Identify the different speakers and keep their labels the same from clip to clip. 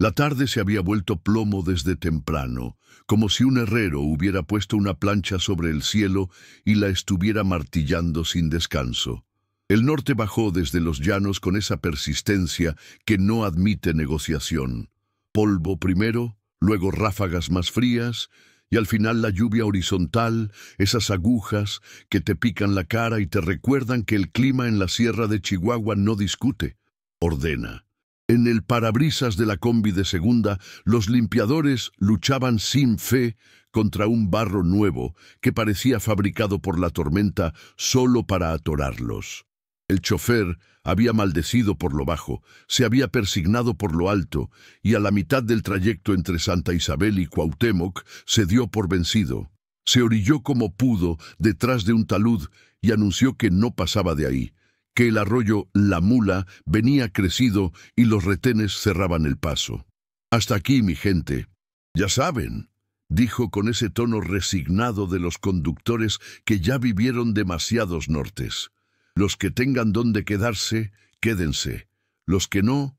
Speaker 1: La tarde se había vuelto plomo desde temprano, como si un herrero hubiera puesto una plancha sobre el cielo y la estuviera martillando sin descanso. El norte bajó desde los llanos con esa persistencia que no admite negociación. Polvo primero, luego ráfagas más frías, y al final la lluvia horizontal, esas agujas que te pican la cara y te recuerdan que el clima en la sierra de Chihuahua no discute, ordena. En el parabrisas de la combi de segunda, los limpiadores luchaban sin fe contra un barro nuevo que parecía fabricado por la tormenta solo para atorarlos. El chofer había maldecido por lo bajo, se había persignado por lo alto, y a la mitad del trayecto entre Santa Isabel y Cuauhtémoc se dio por vencido. Se orilló como pudo detrás de un talud y anunció que no pasaba de ahí, que el arroyo La Mula venía crecido y los retenes cerraban el paso. «Hasta aquí, mi gente. Ya saben», dijo con ese tono resignado de los conductores que ya vivieron demasiados nortes. «Los que tengan dónde quedarse, quédense. Los que no,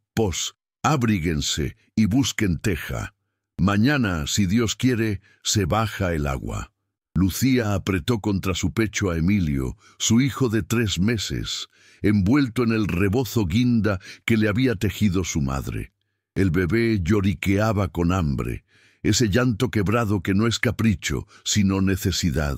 Speaker 1: abríguense y busquen teja. Mañana, si Dios quiere, se baja el agua». Lucía apretó contra su pecho a Emilio, su hijo de 3 meses, envuelto en el rebozo guinda que le había tejido su madre. El bebé lloriqueaba con hambre, ese llanto quebrado que no es capricho, sino necesidad.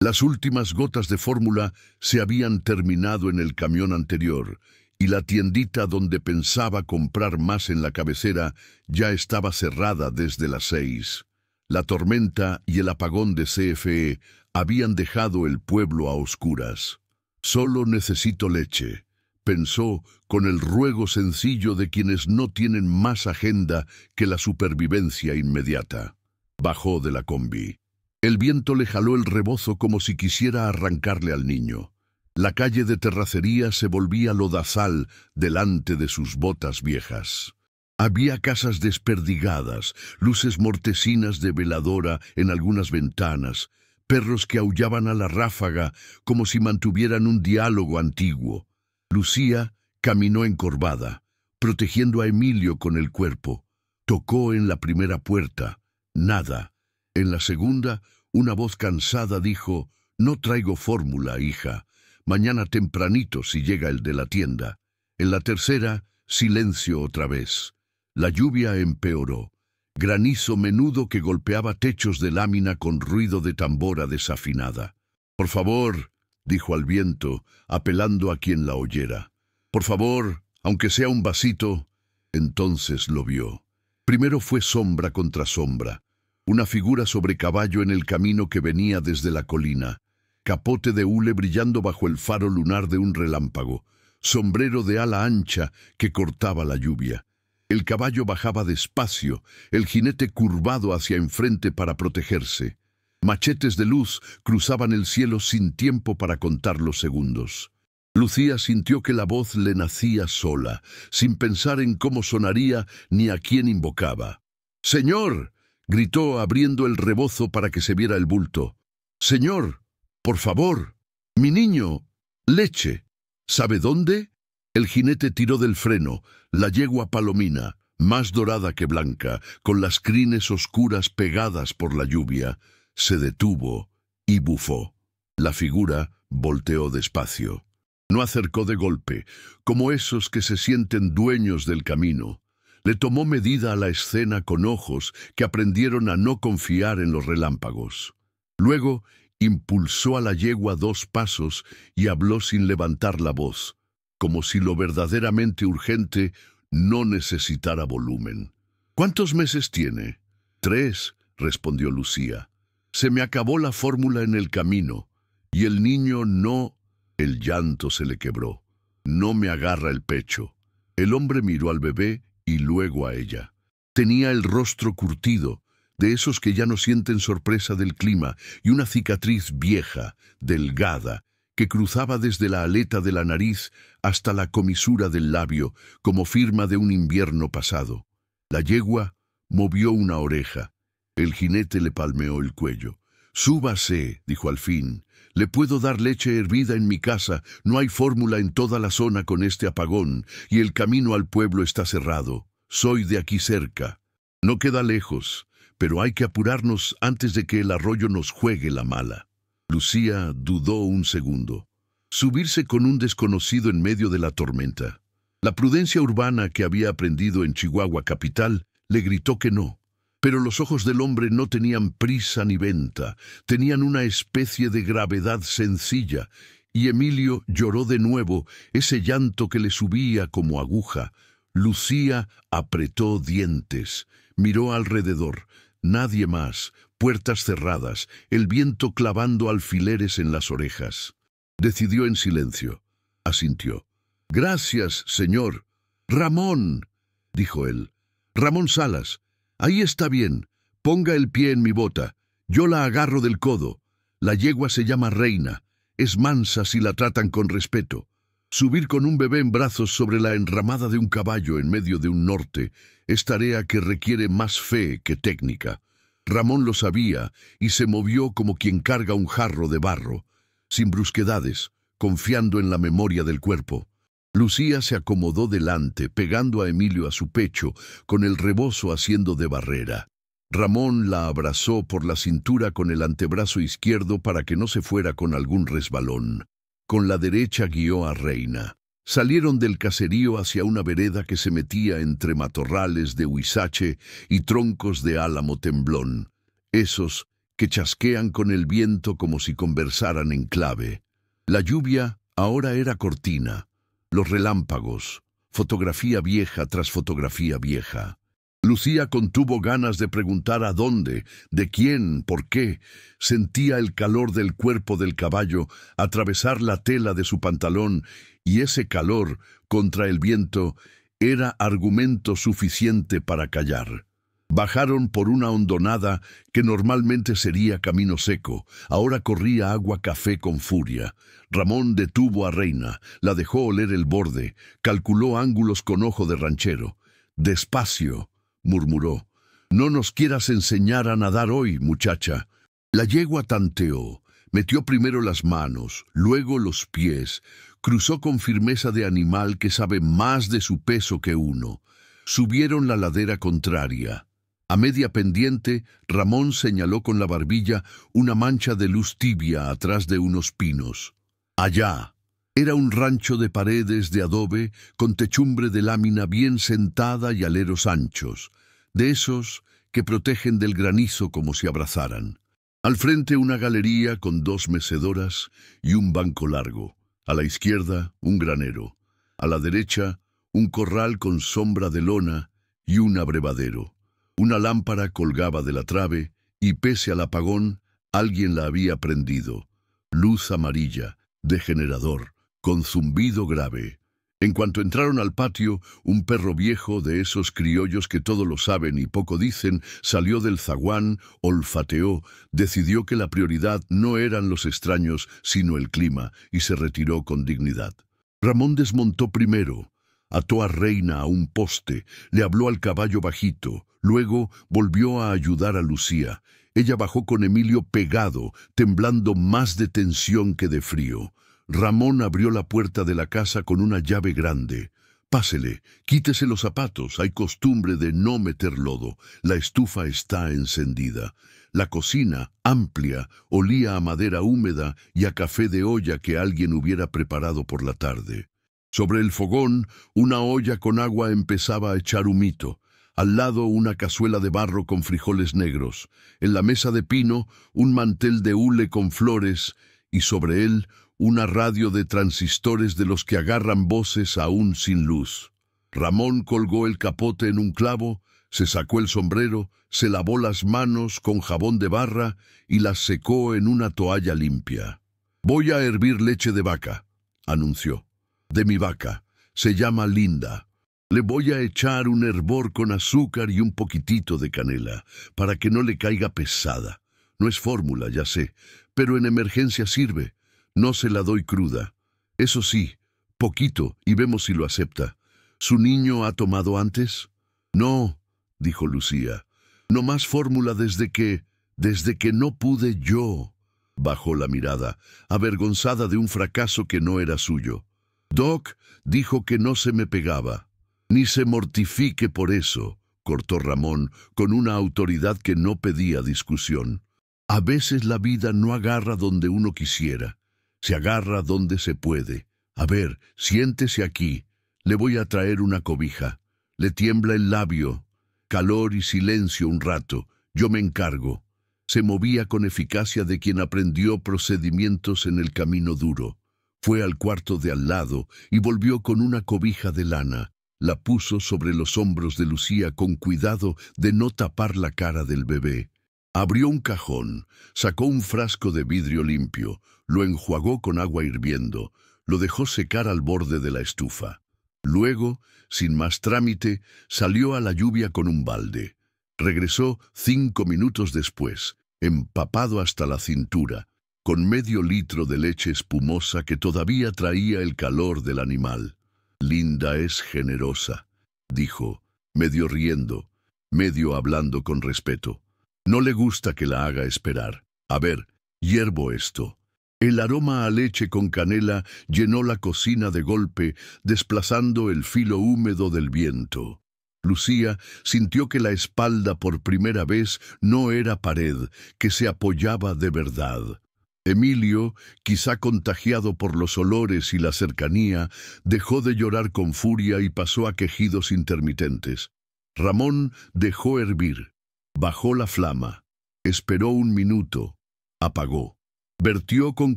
Speaker 1: Las últimas gotas de fórmula se habían terminado en el camión anterior, y la tiendita donde pensaba comprar más en la cabecera ya estaba cerrada desde las 6. La tormenta y el apagón de CFE habían dejado el pueblo a oscuras. «Solo necesito leche», pensó con el ruego sencillo de quienes no tienen más agenda que la supervivencia inmediata. Bajó de la combi. El viento le jaló el rebozo como si quisiera arrancarle al niño. La calle de terracería se volvía lodazal delante de sus botas viejas. Había casas desperdigadas, luces mortecinas de veladora en algunas ventanas, perros que aullaban a la ráfaga como si mantuvieran un diálogo antiguo. Lucía caminó encorvada, protegiendo a Emilio con el cuerpo. Tocó en la primera puerta. Nada. En la segunda, una voz cansada dijo: «No traigo fórmula, hija. Mañana tempranito si llega el de la tienda». En la tercera, silencio otra vez. La lluvia empeoró. Granizo menudo que golpeaba techos de lámina con ruido de tambora desafinada. «Por favor», dijo al viento, apelando a quien la oyera. «Por favor, aunque sea un vasito». Entonces lo vio. Primero fue sombra contra sombra. Una figura sobre caballo en el camino que venía desde la colina. Capote de hule brillando bajo el faro lunar de un relámpago. Sombrero de ala ancha que cortaba la lluvia. El caballo bajaba despacio, el jinete curvado hacia enfrente para protegerse. Machetes de luz cruzaban el cielo sin tiempo para contar los segundos. Lucía sintió que la voz le nacía sola, sin pensar en cómo sonaría ni a quién invocaba. «¡Señor!», gritó abriendo el rebozo para que se viera el bulto. «¡Señor! Por favor! ¡Mi niño! ¡Leche! ¿Sabe dónde?». El jinete tiró del freno, la yegua palomina, más dorada que blanca, con las crines oscuras pegadas por la lluvia, se detuvo y bufó. La figura volteó despacio. No acercó de golpe, como esos que se sienten dueños del camino. Le tomó medida a la escena con ojos que aprendieron a no confiar en los relámpagos. Luego impulsó a la yegua 2 pasos y habló sin levantar la voz, como si lo verdaderamente urgente no necesitara volumen. «¿Cuántos meses tiene?». «3», respondió Lucía. «Se me acabó la fórmula en el camino, y el niño no». El llanto se le quebró. «No me agarra el pecho». El hombre miró al bebé y luego a ella. Tenía el rostro curtido, de esos que ya no sienten sorpresa del clima, y una cicatriz vieja, delgada, que cruzaba desde la aleta de la nariz hasta la comisura del labio, como firma de un invierno pasado. La yegua movió una oreja. El jinete le palmeó el cuello. «Súbase», dijo al fin. «Le puedo dar leche hervida en mi casa. No hay fórmula en toda la zona con este apagón, y el camino al pueblo está cerrado. Soy de aquí cerca. No queda lejos, pero hay que apurarnos antes de que el arroyo nos juegue la mala. Lucía dudó un segundo. Subirse con un desconocido en medio de la tormenta. La prudencia urbana que había aprendido en Chihuahua capital le gritó que no. Pero los ojos del hombre no tenían prisa ni venta, tenían una especie de gravedad sencilla, y Emilio lloró de nuevo, ese llanto que le subía como aguja. Lucía apretó dientes, miró alrededor, nadie más, puertas cerradas, el viento clavando alfileres en las orejas. Decidió en silencio, asintió. «Gracias, señor». «Ramón», dijo él. «Ramón Salas. Ahí está bien. Ponga el pie en mi bota. Yo la agarro del codo. La yegua se llama Reina. Es mansa si la tratan con respeto. Subir con un bebé en brazos sobre la enramada de un caballo en medio de un norte es tarea que requiere más fe que técnica». Ramón lo sabía y se movió como quien carga un jarro de barro, sin brusquedades, confiando en la memoria del cuerpo. Lucía se acomodó delante, pegando a Emilio a su pecho, con el rebozo haciendo de barrera. Ramón la abrazó por la cintura con el antebrazo izquierdo para que no se fuera con algún resbalón. Con la derecha guió a Reina. Salieron del caserío hacia una vereda que se metía entre matorrales de huizache y troncos de álamo temblón, esos que chasquean con el viento como si conversaran en clave. La lluvia ahora era cortina. Los relámpagos, fotografía vieja tras fotografía vieja. Lucía contuvo ganas de preguntar a dónde, de quién, por qué. Sentía el calor del cuerpo del caballo atravesar la tela de su pantalón, y ese calor, contra el viento, era argumento suficiente para callar. Bajaron por una hondonada que normalmente sería camino seco. Ahora corría agua café con furia. Ramón detuvo a Reina, la dejó oler el borde, calculó ángulos con ojo de ranchero. «Despacio», murmuró. «No nos quieras enseñar a nadar hoy, muchacha». La yegua tanteó, metió primero las manos, luego los pies, cruzó con firmeza de animal que sabe más de su peso que uno. Subieron la ladera contraria. A media pendiente, Ramón señaló con la barbilla una mancha de luz tibia atrás de unos pinos. Allá. Era un rancho de paredes de adobe con techumbre de lámina bien sentada y aleros anchos, de esos que protegen del granizo como si abrazaran. Al frente una galería con 2 mecedoras y un banco largo. A la izquierda un granero. A la derecha un corral con sombra de lona y un abrevadero. Una lámpara colgaba de la trave y pese al apagón alguien la había prendido. Luz amarilla, de generador, con zumbido grave. En cuanto entraron al patio, un perro viejo de esos criollos que todo lo saben y poco dicen, salió del zaguán, olfateó, decidió que la prioridad no eran los extraños, sino el clima, y se retiró con dignidad. Ramón desmontó primero, ató a Reina a un poste, le habló al caballo bajito, luego volvió a ayudar a Lucía. Ella bajó con Emilio pegado, temblando más de tensión que de frío. Ramón abrió la puerta de la casa con una llave grande. «Pásele, quítese los zapatos, hay costumbre de no meter lodo. La estufa está encendida». La cocina, amplia, olía a madera húmeda y a café de olla que alguien hubiera preparado por la tarde. Sobre el fogón, una olla con agua empezaba a echar humito. Al lado, una cazuela de barro con frijoles negros. En la mesa de pino, un mantel de hule con flores y sobre él, una radio de transistores de los que agarran voces aún sin luz. Ramón colgó el capote en un clavo, se sacó el sombrero, se lavó las manos con jabón de barra y las secó en una toalla limpia. «Voy a hervir leche de vaca», anunció. «De mi vaca. Se llama Linda. Le voy a echar un hervor con azúcar y un poquitito de canela, para que no le caiga pesada. No es fórmula, ya sé, pero en emergencia sirve. No se la doy cruda. Eso sí, poquito, y vemos si lo acepta. ¿Su niño ha tomado antes?» «No», dijo Lucía. «No más fórmula desde que no pude yo». Bajó la mirada, avergonzada de un fracaso que no era suyo. «Doc dijo que no se me pegaba». Ni se mortifique por eso, cortó Ramón con una autoridad que no pedía discusión. A veces la vida no agarra donde uno quisiera, se agarra donde se puede. A ver, siéntese aquí, le voy a traer una cobija. Le tiembla el labio, calor y silencio un rato, yo me encargo. Se movía con eficacia de quien aprendió procedimientos en el camino duro. Fue al cuarto de al lado y volvió con una cobija de lana. La puso sobre los hombros de Lucía con cuidado de no tapar la cara del bebé. Abrió un cajón, sacó un frasco de vidrio limpio, lo enjuagó con agua hirviendo, lo dejó secar al borde de la estufa. Luego, sin más trámite, salió a la lluvia con un balde. Regresó 5 minutos después, empapado hasta la cintura, con medio litro de leche espumosa que todavía traía el calor del animal. «Linda es generosa», dijo, medio riendo, medio hablando con respeto. «No le gusta que la haga esperar. A ver, hiervo esto». El aroma a leche con canela llenó la cocina de golpe, desplazando el filo húmedo del viento. Lucía sintió que la espalda por primera vez no era pared, que se apoyaba de verdad. Emilio, quizá contagiado por los olores y la cercanía, dejó de llorar con furia y pasó a quejidos intermitentes. Ramón dejó hervir, bajó la flama, esperó un minuto, apagó. Vertió con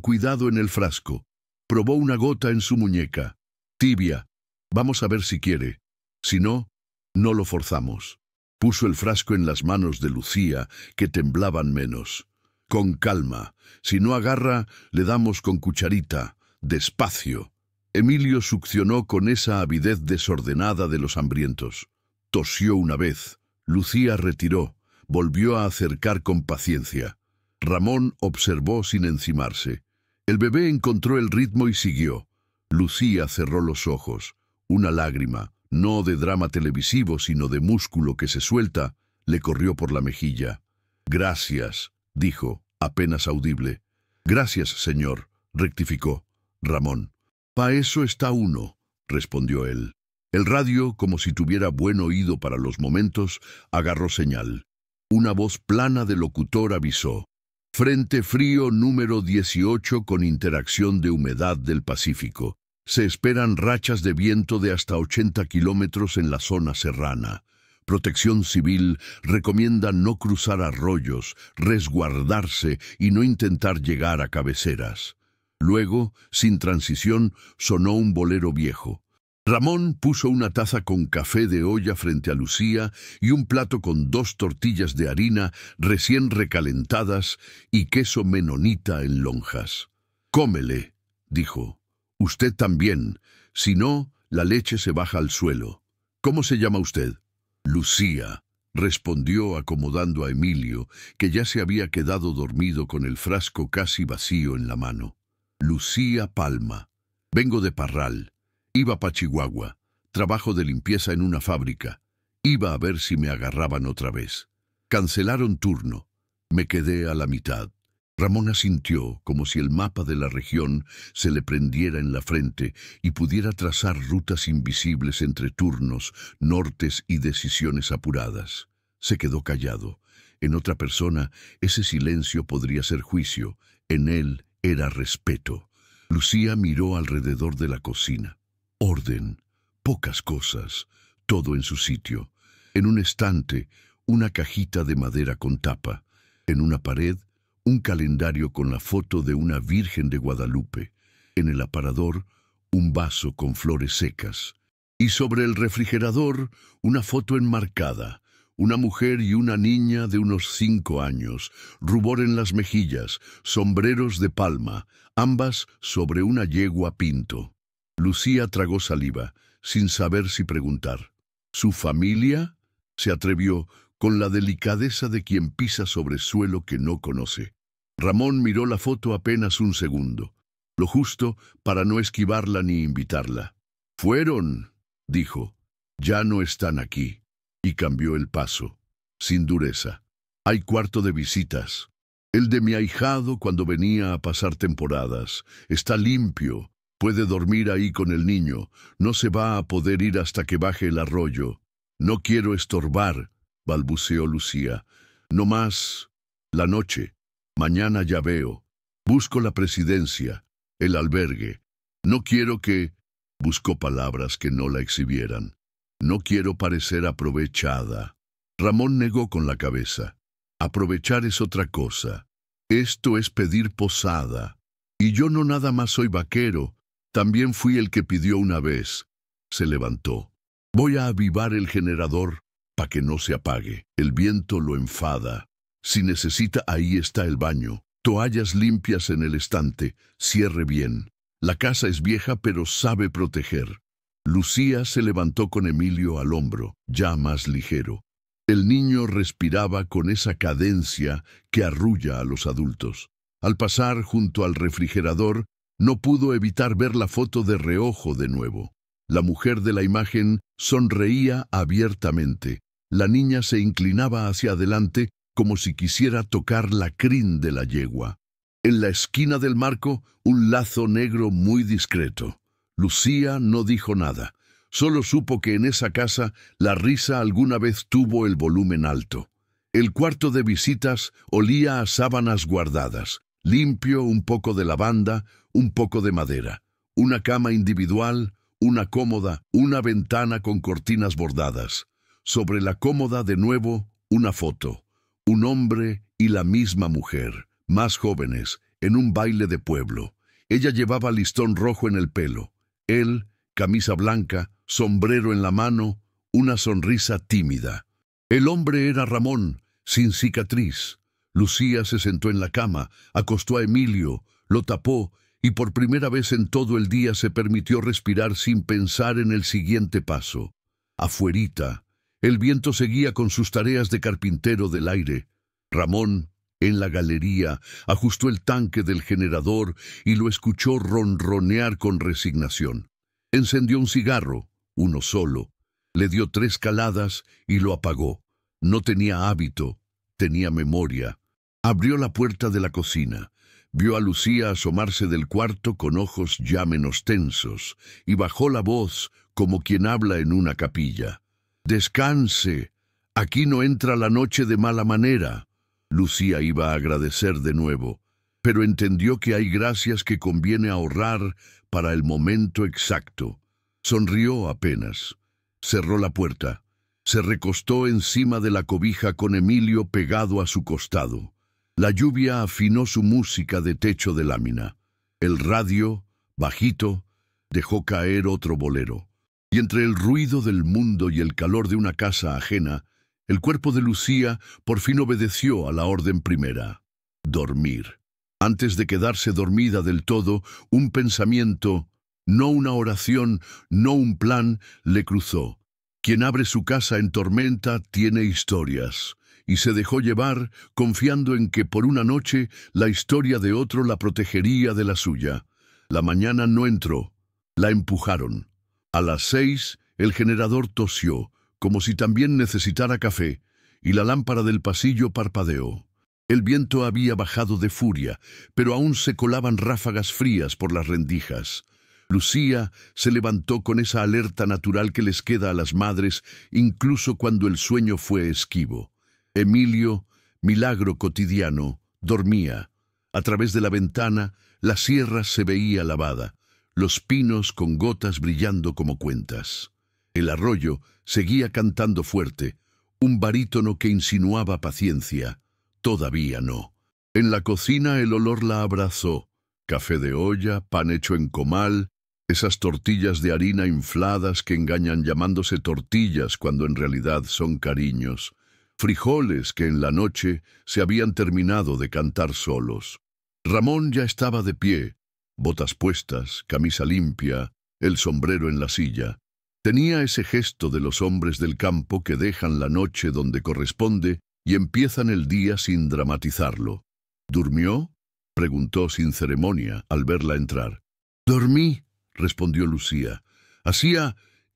Speaker 1: cuidado en el frasco. Probó una gota en su muñeca. «Tibia. Vamos a ver si quiere. Si no, no lo forzamos». Puso el frasco en las manos de Lucía, que temblaban menos. «Con calma. Si no agarra, le damos con cucharita. Despacio». Emilio succionó con esa avidez desordenada de los hambrientos. Tosió una vez. Lucía retiró. Volvió a acercar con paciencia. Ramón observó sin encimarse. El bebé encontró el ritmo y siguió. Lucía cerró los ojos. Una lágrima, no de drama televisivo, sino de músculo que se suelta, le corrió por la mejilla. «Gracias», dijo, apenas audible. «Gracias, señor», rectificó Ramón. «Pa' eso está uno», respondió él. El radio, como si tuviera buen oído para los momentos, agarró señal. Una voz plana de locutor avisó: «Frente frío número 18 con interacción de humedad del Pacífico. Se esperan rachas de viento de hasta 80 kilómetros en la zona serrana. Protección Civil recomienda no cruzar arroyos, resguardarse y no intentar llegar a cabeceras». Luego, sin transición, sonó un bolero viejo. Ramón puso una taza con café de olla frente a Lucía y un plato con 2 tortillas de harina recién recalentadas y queso menonita en lonjas. «Cómele», dijo. «Usted también. Si no, la leche se baja al suelo. ¿Cómo se llama usted?» «Lucía», respondió acomodando a Emilio, que ya se había quedado dormido con el frasco casi vacío en la mano. «Lucía Palma. Vengo de Parral. Iba pa' Chihuahua. Trabajo de limpieza en una fábrica. Iba a ver si me agarraban otra vez. Cancelaron turno. Me quedé a la mitad». Ramón asintió, como si el mapa de la región se le prendiera en la frente y pudiera trazar rutas invisibles entre turnos, nortes y decisiones apuradas. Se quedó callado. En otra persona, ese silencio podría ser juicio. En él era respeto. Lucía miró alrededor de la cocina. Orden, pocas cosas, todo en su sitio. En un estante, una cajita de madera con tapa. En una pared, un calendario con la foto de una Virgen de Guadalupe. En el aparador, un vaso con flores secas. Y sobre el refrigerador, una foto enmarcada. Una mujer y una niña de unos 5 años, rubor en las mejillas, sombreros de palma, ambas sobre una yegua pinto. Lucía tragó saliva, sin saber si preguntar. ¿Su familia? Se atrevió, con la delicadeza de quien pisa sobre suelo que no conoce. Ramón miró la foto apenas un segundo, lo justo para no esquivarla ni invitarla. «Fueron», dijo, «ya no están aquí», y cambió el paso, sin dureza. «Hay cuarto de visitas. El de mi ahijado cuando venía a pasar temporadas. Está limpio. Puede dormir ahí con el niño. No se va a poder ir hasta que baje el arroyo. No quiero estorbar, balbuceó Lucía. No más la noche. Mañana ya veo. Busco la presidencia, el albergue. No quiero que... Buscó palabras que no la exhibieran. No quiero parecer aprovechada. Ramón negó con la cabeza. Aprovechar es otra cosa. Esto es pedir posada. Y yo no nada más soy vaquero. También fui el que pidió una vez. Se levantó. Voy a avivar el generador para que no se apague. El viento lo enfada. Si necesita, ahí está el baño. Toallas limpias en el estante. Cierre bien. La casa es vieja, pero sabe proteger. Lucía se levantó con Emilio al hombro, ya más ligero. El niño respiraba con esa cadencia que arrulla a los adultos. Al pasar junto al refrigerador, no pudo evitar ver la foto de reojo de nuevo. La mujer de la imagen sonreía abiertamente. La niña se inclinaba hacia adelante como si quisiera tocar la crin de la yegua. En la esquina del marco, un lazo negro muy discreto. Lucía no dijo nada. Solo supo que en esa casa la risa alguna vez tuvo el volumen alto. El cuarto de visitas olía a sábanas guardadas. Limpio, un poco de lavanda, un poco de madera. Una cama individual, una cómoda, una ventana con cortinas bordadas. Sobre la cómoda, de nuevo, una foto. Un hombre y la misma mujer, más jóvenes, en un baile de pueblo. Ella llevaba listón rojo en el pelo. Él, camisa blanca, sombrero en la mano, una sonrisa tímida. El hombre era Ramón, sin cicatriz. Lucía se sentó en la cama, acostó a Emilio, lo tapó y por primera vez en todo el día se permitió respirar sin pensar en el siguiente paso. Afuerita, el viento seguía con sus tareas de carpintero del aire. Ramón, en la galería, ajustó el tanque del generador y lo escuchó ronronear con resignación. Encendió un cigarro, uno solo, le dio 3 caladas y lo apagó. No tenía hábito, tenía memoria. Abrió la puerta de la cocina, vio a Lucía asomarse del cuarto con ojos ya menos tensos y bajó la voz como quien habla en una capilla. «Descanse, aquí no entra la noche de mala manera». Lucía iba a agradecer de nuevo, pero entendió que hay gracias que conviene ahorrar para el momento exacto. Sonrió apenas. Cerró la puerta. Se recostó encima de la cobija con Emilio pegado a su costado. La lluvia afinó su música de techo de lámina. El radio, bajito, dejó caer otro bolero. Y entre el ruido del mundo y el calor de una casa ajena, el cuerpo de Lucía por fin obedeció a la orden primera: dormir. Antes de quedarse dormida del todo, un pensamiento, no una oración, no un plan, le cruzó. Quien abre su casa en tormenta tiene historias, y se dejó llevar confiando en que por una noche la historia de otro la protegería de la suya. La mañana no entró. La empujaron. A las 6 el generador tosió, como si también necesitara café, y la lámpara del pasillo parpadeó. El viento había bajado de furia, pero aún se colaban ráfagas frías por las rendijas. Lucía se levantó con esa alerta natural que les queda a las madres, incluso cuando el sueño fue esquivo. Emilio, milagro cotidiano, dormía. A través de la ventana, la sierra se veía lavada, los pinos con gotas brillando como cuentas. El arroyo seguía cantando fuerte, un barítono que insinuaba paciencia. Todavía no. En la cocina el olor la abrazó. Café de olla, pan hecho en comal, esas tortillas de harina infladas que engañan llamándose tortillas cuando en realidad son cariños. Frijoles que en la noche se habían terminado de cantar solos. Ramón ya estaba de pie, botas puestas, camisa limpia, el sombrero en la silla. Tenía ese gesto de los hombres del campo que dejan la noche donde corresponde y empiezan el día sin dramatizarlo. ¿Durmió?, preguntó sin ceremonia al verla entrar. «Dormí», respondió Lucía.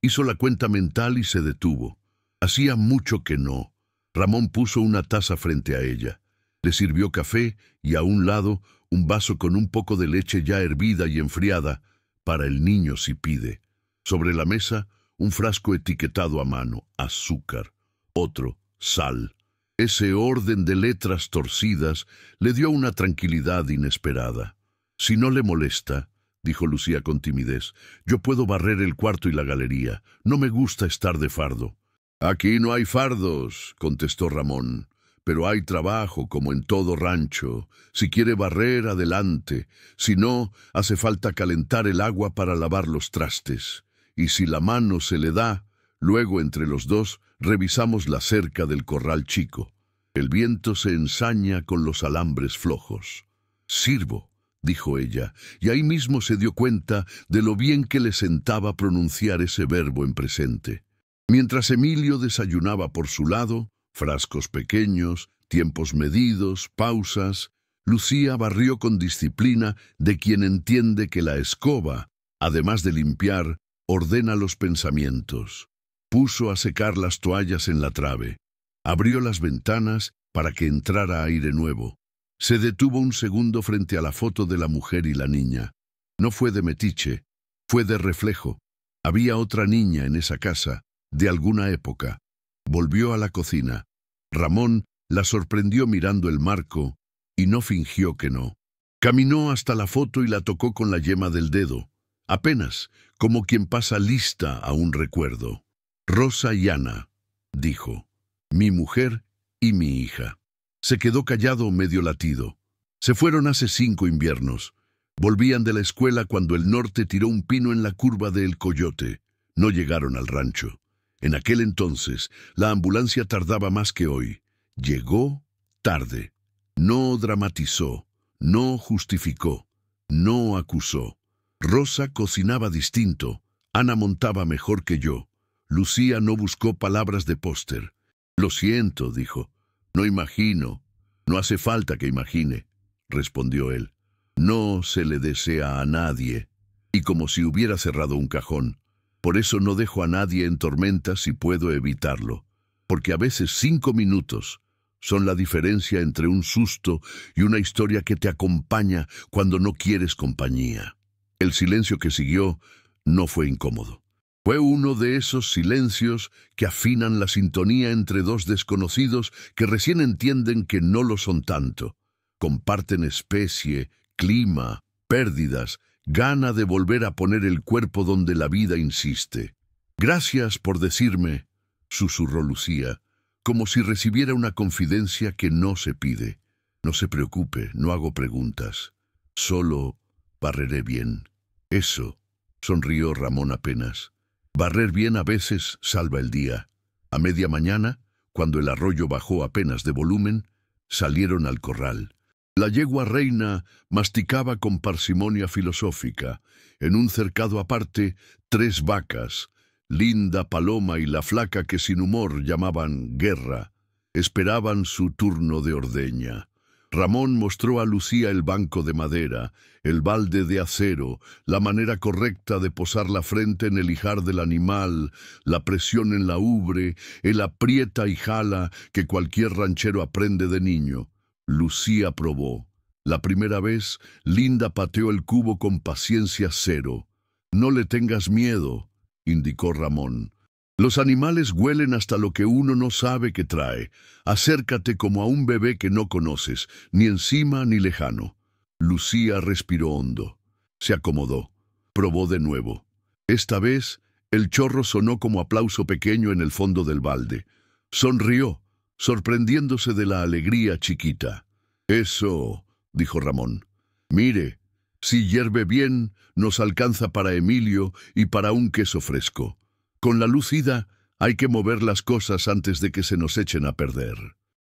Speaker 1: Hizo la cuenta mental y se detuvo. Hacía mucho que no. Ramón puso una taza frente a ella. Le sirvió café y a un lado un vaso con un poco de leche ya hervida y enfriada para el niño si pide. Sobre la mesa, un frasco etiquetado a mano, azúcar, otro, sal. Ese orden de letras torcidas le dio una tranquilidad inesperada. «Si no le molesta», dijo Lucía con timidez, «yo puedo barrer el cuarto y la galería. No me gusta estar de fardo». «Aquí no hay fardos», contestó Ramón, «pero hay trabajo como en todo rancho. Si quiere barrer, adelante. Si no, hace falta calentar el agua para lavar los trastes. Y si la mano se le da, luego entre los dos revisamos la cerca del corral chico. El viento se ensaña con los alambres flojos». «Sirvo», dijo ella, y ahí mismo se dio cuenta de lo bien que le sentaba pronunciar ese verbo en presente. Mientras Emilio desayunaba por su lado, frascos pequeños, tiempos medidos, pausas, Lucía barrió con disciplina de quien entiende que la escoba, además de limpiar, ordena los pensamientos. Puso a secar las toallas en la trave. Abrió las ventanas para que entrara aire nuevo. Se detuvo un segundo frente a la foto de la mujer y la niña. No fue de metiche, fue de reflejo. Había otra niña en esa casa, de alguna época. Volvió a la cocina. Ramón la sorprendió mirando el marco y no fingió que no. Caminó hasta la foto y la tocó con la yema del dedo, apenas, como quien pasa lista a un recuerdo. «Rosa y Ana», dijo, «mi mujer y mi hija». Se quedó callado, medio latido. Se fueron hace 5 inviernos. Volvían de la escuela cuando el norte tiró un pino en la curva de El Coyote. No llegaron al rancho. En aquel entonces, la ambulancia tardaba más que hoy. Llegó tarde. No dramatizó, no justificó, no acusó. Rosa cocinaba distinto. Ana montaba mejor que yo. Lucía no buscó palabras de póster. «Lo siento», dijo. «No imagino». «No hace falta que imagine», respondió él. «No se le desea a nadie». Y como si hubiera cerrado un cajón. «Por eso no dejo a nadie en tormenta si puedo evitarlo. Porque a veces 5 minutos son la diferencia entre un susto y una historia que te acompaña cuando no quieres compañía». El silencio que siguió no fue incómodo. Fue uno de esos silencios que afinan la sintonía entre dos desconocidos que recién entienden que no lo son tanto. Comparten especie, clima, pérdidas, gana de volver a poner el cuerpo donde la vida insiste. «Gracias por decirme», susurró Lucía, como si recibiera una confidencia que no se pide. «No se preocupe, no hago preguntas. Solo barreré bien». «Eso», sonrió Ramón apenas. «Barrer bien a veces salva el día». A media mañana, cuando el arroyo bajó apenas de volumen, salieron al corral. La yegua reina masticaba con parsimonia filosófica. En un cercado aparte, 3 vacas, Linda, Paloma y la flaca que sin humor llamaban Guerra, esperaban su turno de ordeña. Ramón mostró a Lucía el banco de madera, el balde de acero, la manera correcta de posar la frente en el ijar del animal, la presión en la ubre, el aprieta y jala que cualquier ranchero aprende de niño. Lucía probó. La primera vez, Linda pateó el cubo con paciencia 0. «No le tengas miedo», indicó Ramón. «Los animales huelen hasta lo que uno no sabe que trae. Acércate como a un bebé que no conoces, ni encima ni lejano». Lucía respiró hondo. Se acomodó. Probó de nuevo. Esta vez, el chorro sonó como aplauso pequeño en el fondo del balde. Sonrió, sorprendiéndose de la alegría chiquita. «Eso», dijo Ramón. «Mire, si hierve bien, nos alcanza para Emilio y para un queso fresco. Con la luz ida, hay que mover las cosas antes de que se nos echen a perder».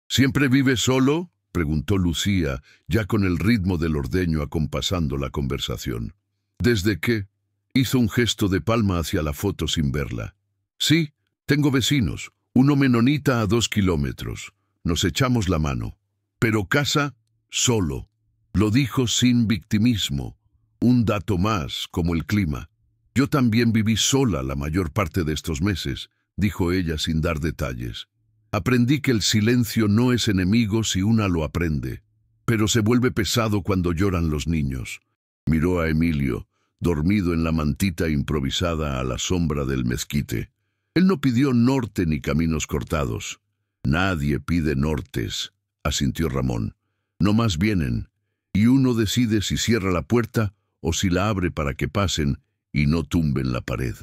Speaker 1: «¿Siempre vive solo?», preguntó Lucía, ya con el ritmo del ordeño acompasando la conversación. «¿Desde qué?». Hizo un gesto de palma hacia la foto sin verla. «Sí, tengo vecinos, uno menonita a 2 kilómetros. Nos echamos la mano. Pero casa, solo». Lo dijo sin victimismo. Un dato más, como el clima. «Yo también viví sola la mayor parte de estos meses», dijo ella sin dar detalles. «Aprendí que el silencio no es enemigo si una lo aprende, pero se vuelve pesado cuando lloran los niños». Miró a Emilio, dormido en la mantita improvisada a la sombra del mezquite. Él no pidió norte ni caminos cortados. Nadie pide nortes, asintió Ramón. No más vienen, y uno decide si cierra la puerta o si la abre para que pasen y no tumben la pared.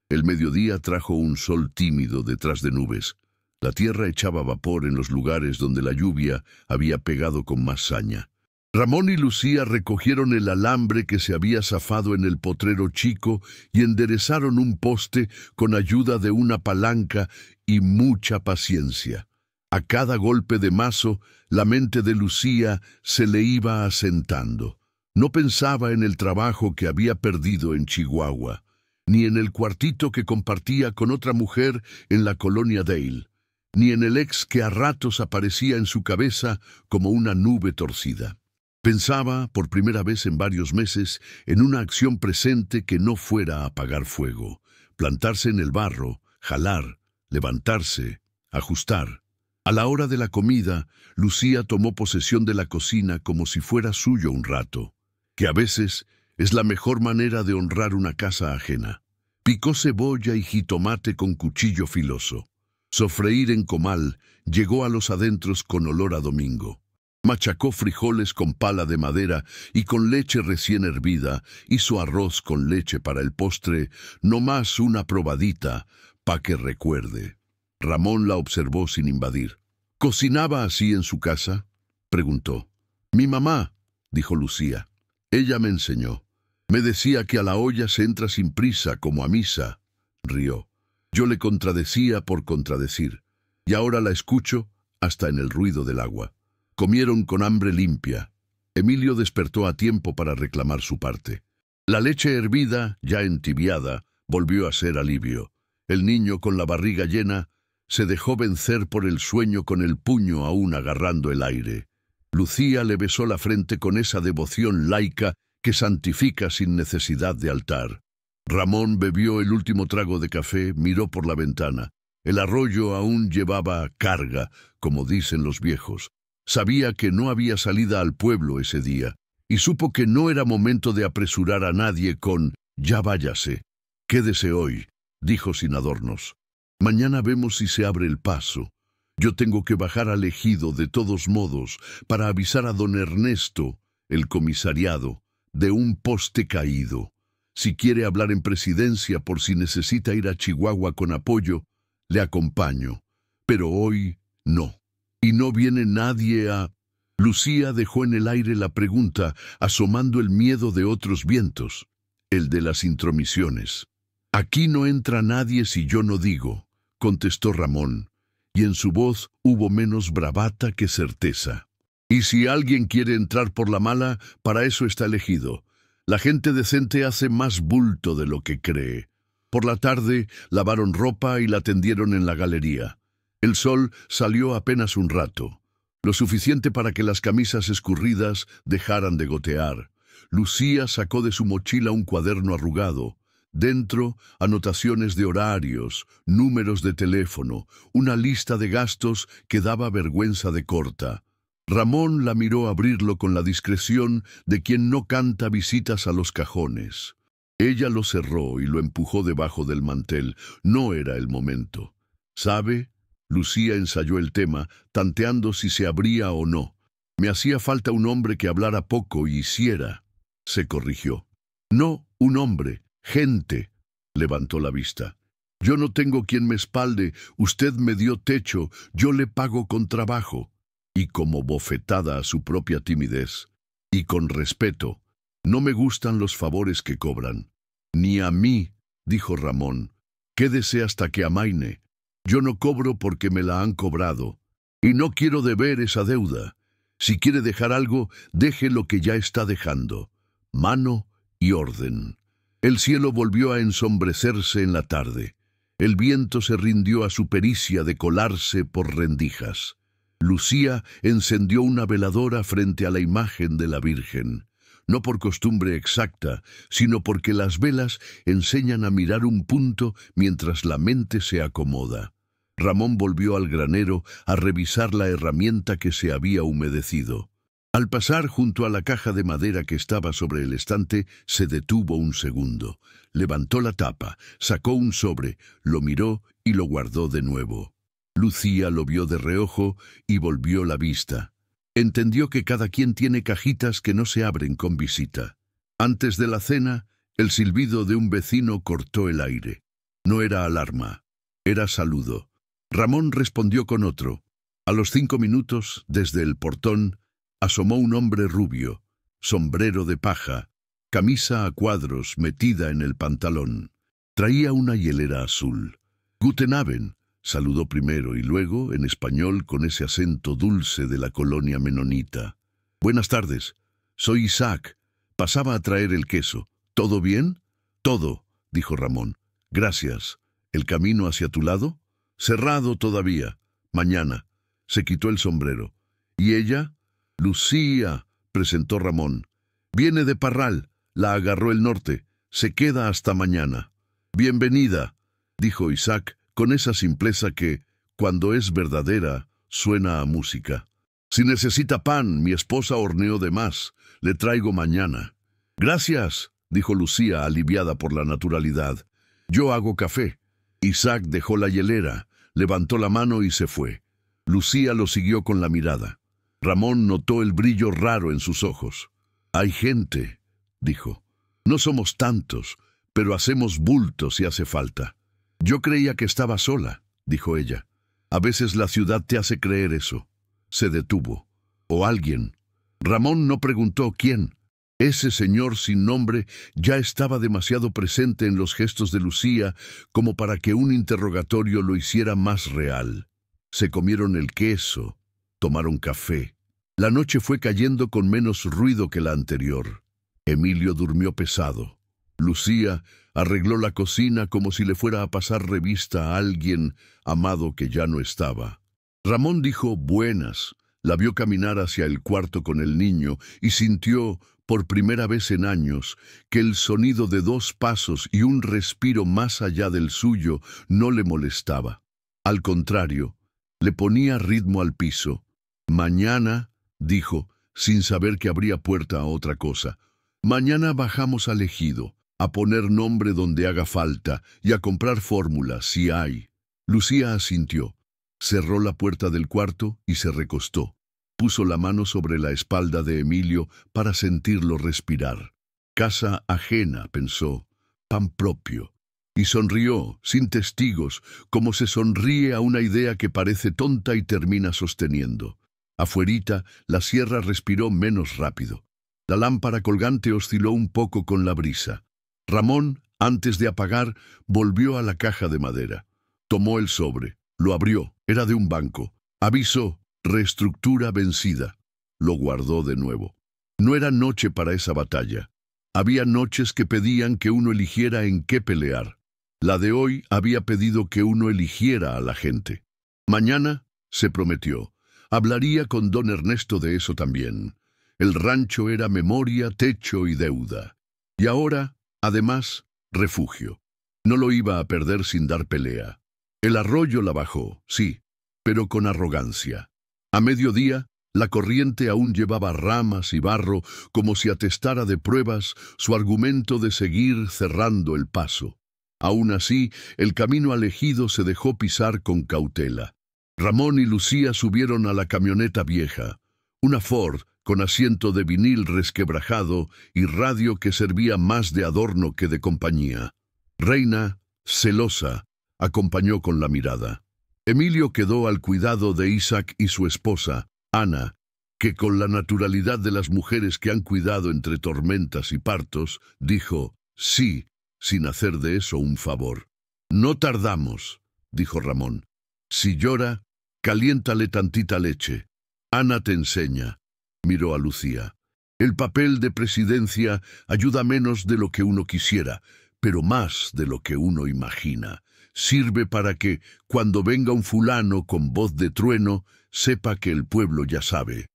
Speaker 1: El mediodía trajo un sol tímido detrás de nubes. La tierra echaba vapor en los lugares donde la lluvia había pegado con más saña. Ramón y Lucía recogieron el alambre que se había zafado en el potrero chico y enderezaron un poste con ayuda de una palanca y mucha paciencia. A cada golpe de mazo, la mente de Lucía se le iba asentando. No pensaba en el trabajo que había perdido en Chihuahua, ni en el cuartito que compartía con otra mujer en la colonia Dale, ni en el ex que a ratos aparecía en su cabeza como una nube torcida. Pensaba, por primera vez en varios meses, en una acción presente que no fuera a apagar fuego, plantarse en el barro, jalar, levantarse, ajustar. A la hora de la comida, Lucía tomó posesión de la cocina como si fuera suyo un rato, que a veces es la mejor manera de honrar una casa ajena. Picó cebolla y jitomate con cuchillo filoso. Sofreír en comal llegó a los adentros con olor a domingo. Machacó frijoles con pala de madera y con leche recién hervida, hizo arroz con leche para el postre, no más una probadita, pa' que recuerde. Ramón la observó sin invadir. ¿Cocinaba así en su casa?, preguntó. Mi mamá, dijo Lucía. Ella me enseñó. Me decía que a la olla se entra sin prisa, como a misa. Rió. Yo le contradecía por contradecir, y ahora la escucho hasta en el ruido del agua. Comieron con hambre limpia. Emilio despertó a tiempo para reclamar su parte. La leche hervida, ya entibiada, volvió a ser alivio. El niño, con la barriga llena, se dejó vencer por el sueño con el puño aún agarrando el aire. Lucía le besó la frente con esa devoción laica que santifica sin necesidad de altar. Ramón bebió el último trago de café, miró por la ventana. El arroyo aún llevaba carga, como dicen los viejos. Sabía que no había salida al pueblo ese día, y supo que no era momento de apresurar a nadie con «ya váyase». «Quédese hoy», dijo sin adornos. «Mañana vemos si se abre el paso. Yo tengo que bajar al ejido de todos modos para avisar a don Ernesto, el comisariado, de un poste caído. Si quiere hablar en presidencia por si necesita ir a Chihuahua con apoyo, le acompaño. Pero hoy no. Y no viene nadie a...» Lucía dejó en el aire la pregunta, asomando el miedo de otros vientos, el de las intromisiones. «Aquí no entra nadie si yo no digo», contestó Ramón, y en su voz hubo menos bravata que certeza. «Y si alguien quiere entrar por la mala, para eso está elegido. La gente decente hace más bulto de lo que cree». Por la tarde lavaron ropa y la tendieron en la galería. El sol salió apenas un rato, lo suficiente para que las camisas escurridas dejaran de gotear. Lucía sacó de su mochila un cuaderno arrugado. Dentro, anotaciones de horarios, números de teléfono, una lista de gastos que daba vergüenza de corta. Ramón la miró abrirlo con la discreción de quien no canta visitas a los cajones. Ella lo cerró y lo empujó debajo del mantel. No era el momento. «¿Sabe?», Lucía ensayó el tema, tanteando si se abría o no. «Me hacía falta un hombre que hablara poco y hiciera», se corrigió. «No, un hombre. Gente», levantó la vista. «Yo no tengo quien me espalde, usted me dio techo, yo le pago con trabajo». Y como bofetada a su propia timidez. «Y con respeto. No me gustan los favores que cobran». «Ni a mí», dijo Ramón. «Quédese hasta que amaine. Yo no cobro porque me la han cobrado. Y no quiero deber esa deuda. Si quiere dejar algo, deje lo que ya está dejando. Mano y orden». El cielo volvió a ensombrecerse en la tarde. El viento se rindió a su pericia de colarse por rendijas. Lucía encendió una veladora frente a la imagen de la Virgen. No por costumbre exacta, sino porque las velas enseñan a mirar un punto mientras la mente se acomoda. Ramón volvió al granero a revisar la herramienta que se había humedecido. Al pasar junto a la caja de madera que estaba sobre el estante, se detuvo un segundo. Levantó la tapa, sacó un sobre, lo miró y lo guardó de nuevo. Lucía lo vio de reojo y volvió la vista. Entendió que cada quien tiene cajitas que no se abren con visita. Antes de la cena, el silbido de un vecino cortó el aire. No era alarma, era saludo. Ramón respondió con otro. A los 5 minutos, desde el portón, asomó un hombre rubio, sombrero de paja, camisa a cuadros metida en el pantalón. Traía una hielera azul. «Guten Abend», saludó primero y luego, en español, con ese acento dulce de la colonia menonita. «Buenas tardes. Soy Isaac. Pasaba a traer el queso. ¿Todo bien?» «Todo», dijo Ramón. «Gracias. ¿El camino hacia tu lado?» «Cerrado todavía. Mañana». Se quitó el sombrero. «¿Y ella?» «Lucía», presentó Ramón. «Viene de Parral. La agarró el norte. Se queda hasta mañana». «Bienvenida», dijo Isaac, con esa simpleza que, cuando es verdadera, suena a música. «Si necesita pan, mi esposa horneó de más. Le traigo mañana». «Gracias», dijo Lucía, aliviada por la naturalidad. «Yo hago café». Isaac dejó la hielera, levantó la mano y se fue. Lucía lo siguió con la mirada. Ramón notó el brillo raro en sus ojos. «Hay gente», dijo. «No somos tantos, pero hacemos bulto si hace falta». «Yo creía que estaba sola», dijo ella. «A veces la ciudad te hace creer eso». Se detuvo. «¿O alguien?» Ramón no preguntó quién. Ese señor sin nombre ya estaba demasiado presente en los gestos de Lucía como para que un interrogatorio lo hiciera más real. Se comieron el queso, tomaron café. La noche fue cayendo con menos ruido que la anterior. Emilio durmió pesado. Lucía arregló la cocina como si le fuera a pasar revista a alguien amado que ya no estaba. Ramón dijo buenas, la vio caminar hacia el cuarto con el niño y sintió, por primera vez en años, que el sonido de 2 pasos y un respiro más allá del suyo no le molestaba. Al contrario, le ponía ritmo al piso. «Mañana», dijo, sin saber que abría puerta a otra cosa, «mañana bajamos al ejido, a poner nombre donde haga falta y a comprar fórmulas si hay». Lucía asintió. Cerró la puerta del cuarto y se recostó. Puso la mano sobre la espalda de Emilio para sentirlo respirar. Casa ajena, pensó, pan propio. Y sonrió, sin testigos, como se sonríe a una idea que parece tonta y termina sosteniendo. Afuerita, la sierra respiró menos rápido. La lámpara colgante osciló un poco con la brisa. Ramón, antes de apagar, volvió a la caja de madera. Tomó el sobre, lo abrió, era de un banco. Aviso, reestructura vencida. Lo guardó de nuevo. No era noche para esa batalla. Había noches que pedían que uno eligiera en qué pelear. La de hoy había pedido que uno eligiera a la gente. Mañana, se prometió, hablaría con don Ernesto de eso también. El rancho era memoria, techo y deuda. Y ahora, además, refugio. No lo iba a perder sin dar pelea. El arroyo la bajó, sí, pero con arrogancia. A mediodía, la corriente aún llevaba ramas y barro como si atestara de pruebas su argumento de seguir cerrando el paso. Aún así, el camino al ejido se dejó pisar con cautela. Ramón y Lucía subieron a la camioneta vieja, una Ford con asiento de vinil resquebrajado y radio que servía más de adorno que de compañía. Reina, celosa, acompañó con la mirada. Emilio quedó al cuidado de Isaac y su esposa, Ana, que con la naturalidad de las mujeres que han cuidado entre tormentas y partos, dijo sí, sin hacer de eso un favor. «No tardamos», dijo Ramón. «Si llora, caliéntale tantita leche. Ana te enseña». Miró a Lucía. «El papel de presidencia ayuda menos de lo que uno quisiera, pero más de lo que uno imagina. Sirve para que, cuando venga un fulano con voz de trueno, sepa que el pueblo ya sabe».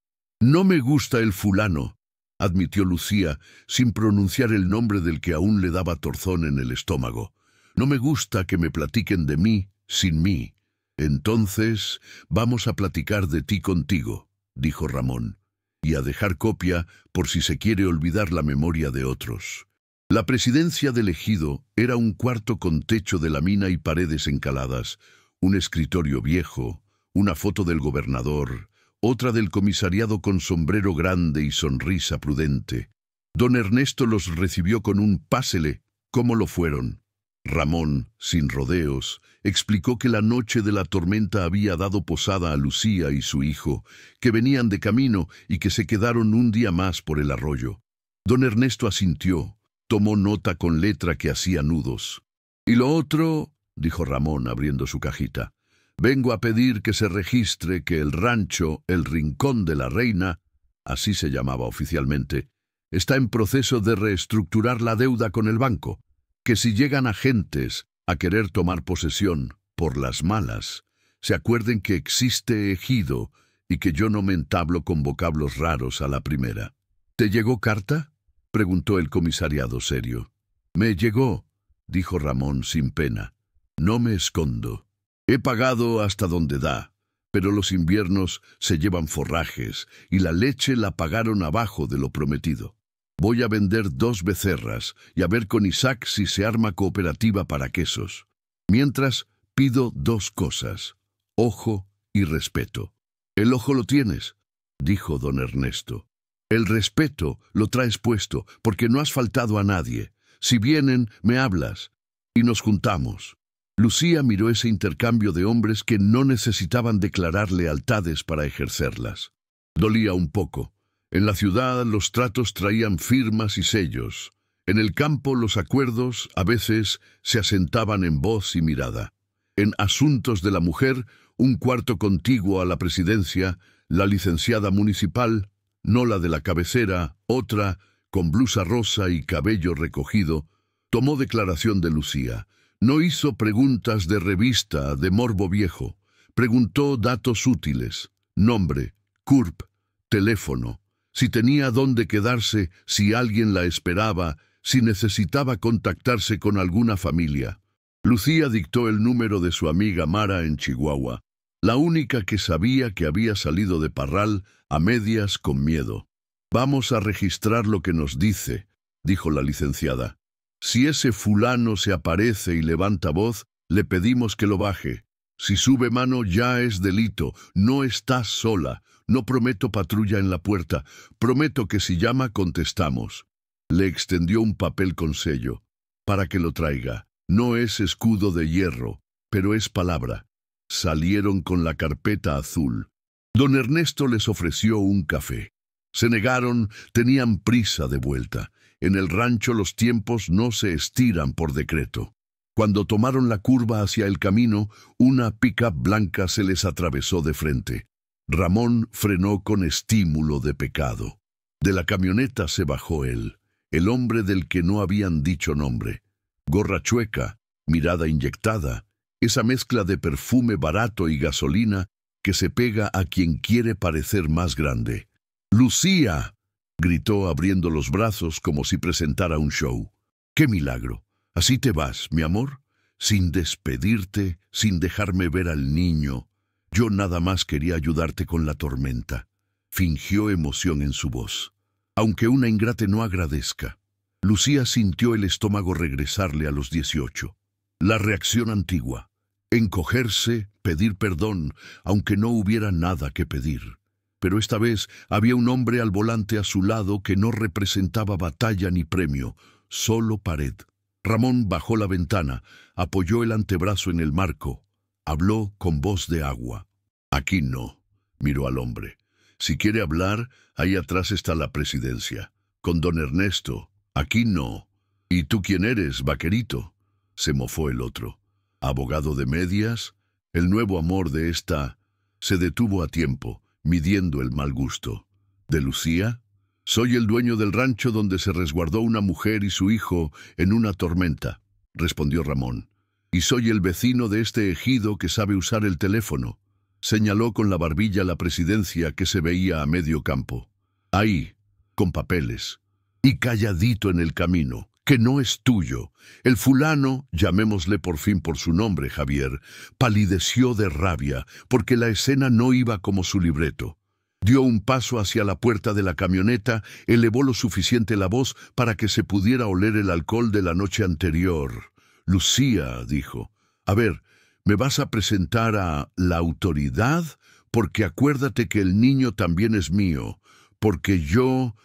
Speaker 1: «No me gusta el fulano», admitió Lucía, sin pronunciar el nombre del que aún le daba torzón en el estómago. «No me gusta que me platiquen de mí sin mí». «Entonces, vamos a platicar de ti contigo», dijo Ramón. y a dejar copia por si se quiere olvidar la memoria de otros. La presidencia del ejido era un cuarto con techo de lámina y paredes encaladas, un escritorio viejo, una foto del gobernador, otra del comisariado con sombrero grande y sonrisa prudente. Don Ernesto los recibió con un «pásele», ¿cómo lo fueron? Ramón, sin rodeos, explicó que la noche de la tormenta había dado posada a Lucía y su hijo, que venían de camino y que se quedaron un día más por el arroyo. Don Ernesto asintió, tomó nota con letra que hacía nudos. «Y lo otro», dijo Ramón abriendo su cajita, «vengo a pedir que se registre que el rancho El Rincón de la Reina», así se llamaba oficialmente, «está en proceso de reestructurar la deuda con el banco, que si llegan agentes a querer tomar posesión por las malas, se acuerden que existe ejido y que yo no me entablo con vocablos raros a la primera». «¿Te llegó carta?», preguntó el comisariado serio. «Me llegó», dijo Ramón sin pena. «No me escondo. He pagado hasta donde da, pero los inviernos se llevan forrajes y la leche la pagaron abajo de lo prometido. Voy a vender 2 becerras y a ver con Isaac si se arma cooperativa para quesos. Mientras, pido 2 cosas, ojo y respeto». «El ojo lo tienes», dijo don Ernesto. «El respeto lo traes puesto porque no has faltado a nadie. Si vienen, me hablas y nos juntamos». Lucía miró ese intercambio de hombres que no necesitaban declarar lealtades para ejercerlas. Dolía un poco. En la ciudad los tratos traían firmas y sellos. En el campo los acuerdos a veces se asentaban en voz y mirada. En asuntos de la mujer, un cuarto contiguo a la presidencia, la licenciada municipal, no la de la cabecera, otra, con blusa rosa y cabello recogido, tomó declaración de Lucía. No hizo preguntas de revista, de morbo viejo. Preguntó datos útiles, nombre, CURP, teléfono, si tenía dónde quedarse, si alguien la esperaba, si necesitaba contactarse con alguna familia. Lucía dictó el número de su amiga Mara en Chihuahua, la única que sabía que había salido de Parral a medias con miedo. «Vamos a registrar lo que nos dice», dijo la licenciada. «Si ese fulano se aparece y levanta voz, le pedimos que lo baje. Si sube mano ya es delito. No estás sola. No prometo patrulla en la puerta. Prometo que si llama contestamos». Le extendió un papel con sello. «Para que lo traiga. No es escudo de hierro, pero es palabra». Salieron con la carpeta azul. Don Ernesto les ofreció un café. Se negaron, tenían prisa de vuelta. En el rancho los tiempos no se estiran por decreto. Cuando tomaron la curva hacia el camino, una pick-up blanca se les atravesó de frente. Ramón frenó con estímulo de pecado. De la camioneta se bajó él, el hombre del que no habían dicho nombre. Gorra chueca, mirada inyectada, esa mezcla de perfume barato y gasolina que se pega a quien quiere parecer más grande. «¡Lucía!», gritó abriendo los brazos como si presentara un show. «¡Qué milagro! ¿Así te vas, mi amor? Sin despedirte, sin dejarme ver al niño. Yo nada más quería ayudarte con la tormenta». Fingió emoción en su voz. Aunque una ingrate no agradezca. Lucía sintió el estómago regresarle a los 18. La reacción antigua. Encogerse, pedir perdón, aunque no hubiera nada que pedir. Pero esta vez había un hombre al volante a su lado que no representaba batalla ni premio, solo pared. Ramón bajó la ventana, apoyó el antebrazo en el marco, habló con voz de agua. «Aquí no», miró al hombre. «Si quiere hablar, ahí atrás está la presidencia. Con don Ernesto. Aquí no». «¿Y tú quién eres, vaquerito?», se mofó el otro. «¿Abogado de medias?». El nuevo amor de esta se detuvo a tiempo, midiendo el mal gusto. «¿De Lucía?». «Soy el dueño del rancho donde se resguardó una mujer y su hijo en una tormenta», respondió Ramón. «Y soy el vecino de este ejido que sabe usar el teléfono». Señaló con la barbilla la presidencia que se veía a medio campo. «Ahí, con papeles. Y calladito en el camino, que no es tuyo». El fulano, llamémosle por fin por su nombre, Javier, palideció de rabia, porque la escena no iba como su libreto. Dio un paso hacia la puerta de la camioneta, elevó lo suficiente la voz para que se pudiera oler el alcohol de la noche anterior. «Lucía», dijo, «a ver, ¿me vas a presentar a la autoridad? Porque acuérdate que el niño también es mío. Porque yo...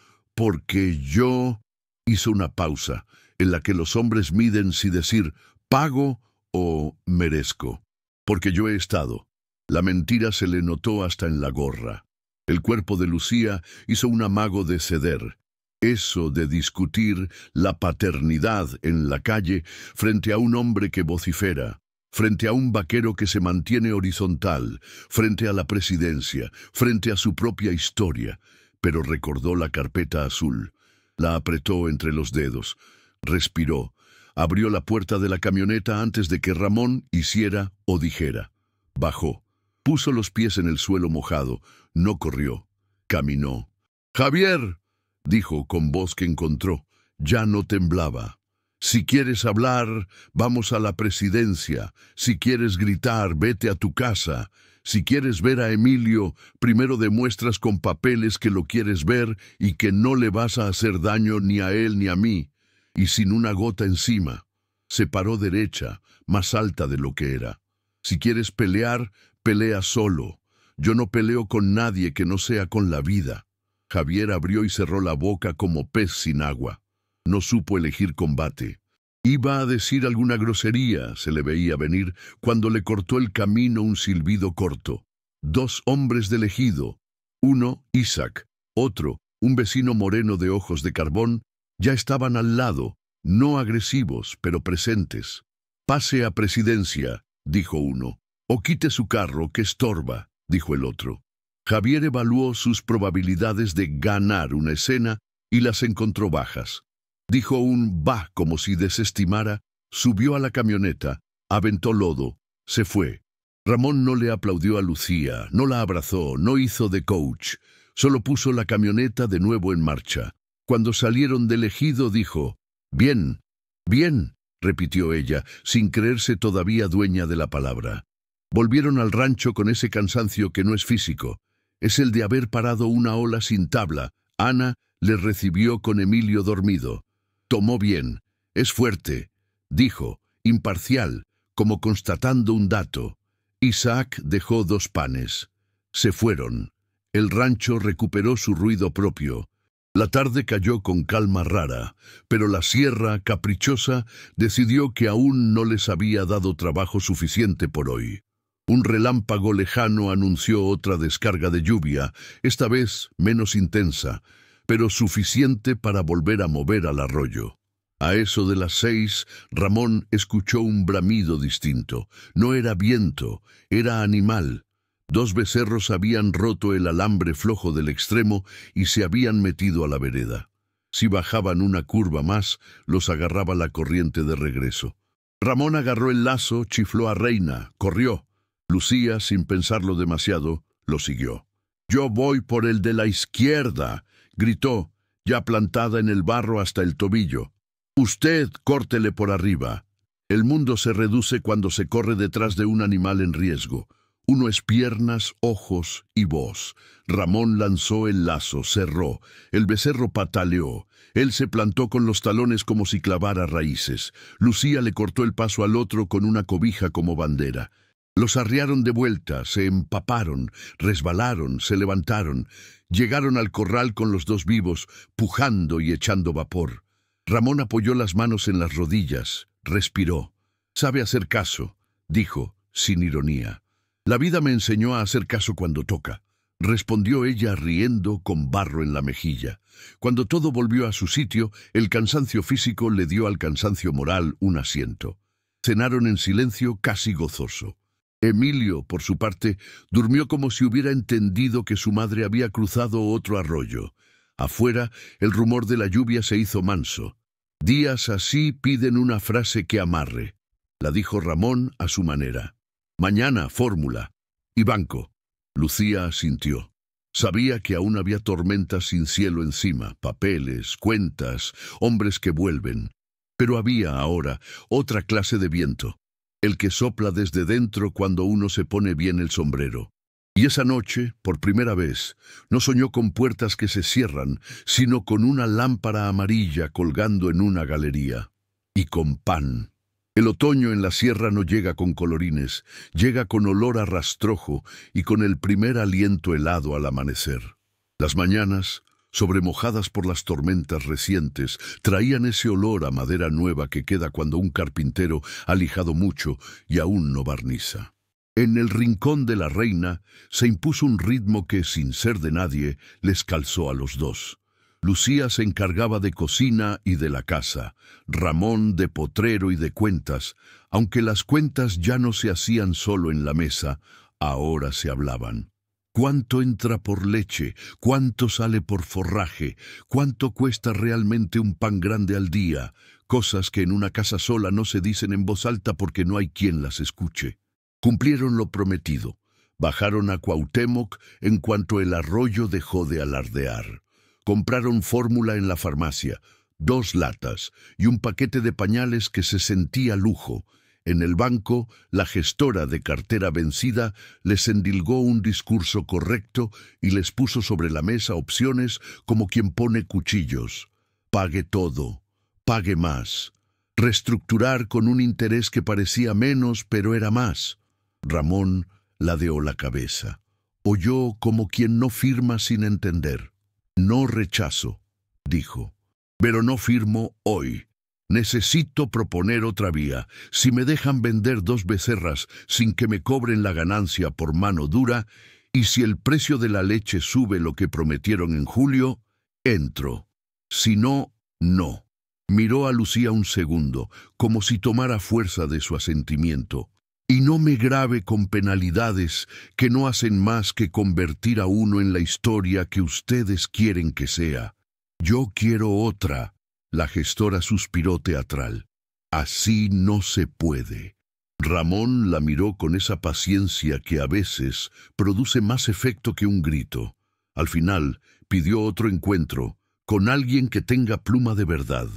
Speaker 1: Hizo una pausa, en la que los hombres miden si decir «pago» o «merezco». Porque yo he estado. La mentira se le notó hasta en la gorra. El cuerpo de Lucía hizo un amago de ceder. Eso de discutir la paternidad en la calle frente a un hombre que vocifera, frente a un vaquero que se mantiene horizontal, frente a la presidencia, frente a su propia historia. Pero recordó la carpeta azul. La apretó entre los dedos. Respiró. Abrió la puerta de la camioneta antes de que Ramón hiciera o dijera. Bajó. Puso los pies en el suelo mojado. No corrió. Caminó. «Javier», dijo con voz que encontró. Ya no temblaba. «Si quieres hablar, vamos a la presidencia. Si quieres gritar, vete a tu casa. Si quieres ver a Emilio, primero demuestras con papeles que lo quieres ver y que no le vas a hacer daño ni a él ni a mí». Y sin una gota encima. Se paró derecha, más alta de lo que era. «Si quieres pelear, pelea solo. Yo no peleo con nadie que no sea con la vida». Javier abrió y cerró la boca como pez sin agua. No supo elegir combate. Iba a decir alguna grosería, se le veía venir, cuando le cortó el camino un silbido corto. Dos hombres del ejido, uno, Isaac, otro, un vecino moreno de ojos de carbón, ya estaban al lado, no agresivos, pero presentes. «Pase a presidencia», dijo uno. «O quite su carro, que estorba», dijo el otro. Javier evaluó sus probabilidades de ganar una escena y las encontró bajas. Dijo un «va» como si desestimara, subió a la camioneta, aventó lodo, se fue. Ramón no le aplaudió a Lucía, no la abrazó, no hizo de coach, solo puso la camioneta de nuevo en marcha. Cuando salieron del ejido dijo «bien, bien», repitió ella, sin creerse todavía dueña de la palabra. Volvieron al rancho con ese cansancio que no es físico. Es el de haber parado una ola sin tabla. Ana le recibió con Emilio dormido. Tomó bien. «Es fuerte», dijo, imparcial, como constatando un dato. Isaac dejó 2 panes. Se fueron. El rancho recuperó su ruido propio. La tarde cayó con calma rara, pero la sierra, caprichosa, decidió que aún no les había dado trabajo suficiente por hoy. Un relámpago lejano anunció otra descarga de lluvia, esta vez menos intensa, pero suficiente para volver a mover al arroyo. A eso de las 6, Ramón escuchó un bramido distinto. No era viento, era animal. 2 becerros habían roto el alambre flojo del extremo y se habían metido a la vereda. Si bajaban una curva más, los agarraba la corriente de regreso. Ramón agarró el lazo, chifló a Reina, corrió. Lucía, sin pensarlo demasiado, lo siguió. «Yo voy por el de la izquierda», gritó, ya plantada en el barro hasta el tobillo. «Usted córtele por arriba». El mundo se reduce cuando se corre detrás de un animal en riesgo. Uno es piernas, ojos y voz. Ramón lanzó el lazo, cerró. El becerro pataleó. Él se plantó con los talones como si clavara raíces. Lucía le cortó el paso al otro con una cobija como bandera. Los arriaron de vuelta, se empaparon, resbalaron, se levantaron. Llegaron al corral con los 2 vivos, pujando y echando vapor. Ramón apoyó las manos en las rodillas, respiró. «Sabe hacer caso», dijo, sin ironía. «La vida me enseñó a hacer caso cuando toca», respondió ella riendo con barro en la mejilla. Cuando todo volvió a su sitio, el cansancio físico le dio al cansancio moral un asiento. Cenaron en silencio casi gozoso. Emilio, por su parte, durmió como si hubiera entendido que su madre había cruzado otro arroyo. Afuera, el rumor de la lluvia se hizo manso. «Días así piden una frase que amarre», la dijo Ramón a su manera. «Mañana, fórmula. Y banco». Lucía asintió. Sabía que aún había tormentas sin cielo encima, papeles, cuentas, hombres que vuelven. Pero había ahora otra clase de viento. El que sopla desde dentro cuando uno se pone bien el sombrero. Y esa noche, por primera vez, no soñó con puertas que se cierran, sino con una lámpara amarilla colgando en una galería. Y con pan. El otoño en la sierra no llega con colorines, llega con olor a rastrojo y con el primer aliento helado al amanecer. Las mañanas, sobremojadas por las tormentas recientes, traían ese olor a madera nueva que queda cuando un carpintero ha lijado mucho y aún no barniza. En el rincón de la reina se impuso un ritmo que, sin ser de nadie, les calzó a los dos. Lucía se encargaba de cocina y de la casa, Ramón de potrero y de cuentas, aunque las cuentas ya no se hacían solo en la mesa, ahora se hablaban. ¿Cuánto entra por leche? ¿Cuánto sale por forraje? ¿Cuánto cuesta realmente un pan grande al día? Cosas que en una casa sola no se dicen en voz alta porque no hay quien las escuche. Cumplieron lo prometido. Bajaron a Cuauhtémoc en cuanto el arroyo dejó de alardear. Compraron fórmula en la farmacia, 2 latas y un paquete de pañales que se sentía lujo. En el banco, la gestora de cartera vencida les endilgó un discurso correcto y les puso sobre la mesa opciones como quien pone cuchillos. Pague todo, pague más. Reestructurar con un interés que parecía menos, pero era más. Ramón ladeó la cabeza. Oyó como quien no firma sin entender. No rechazo, dijo, pero no firmo hoy. Necesito proponer otra vía. Si me dejan vender 2 becerras sin que me cobren la ganancia por mano dura, y si el precio de la leche sube lo que prometieron en julio, entro. Si no, no. Miró a Lucía un segundo, como si tomara fuerza de su asentimiento. Y no me grave con penalidades que no hacen más que convertir a uno en la historia que ustedes quieren que sea. Yo quiero otra. La gestora suspiró teatral. Así no se puede. Ramón la miró con esa paciencia que a veces produce más efecto que un grito. Al final pidió otro encuentro, con alguien que tenga pluma de verdad.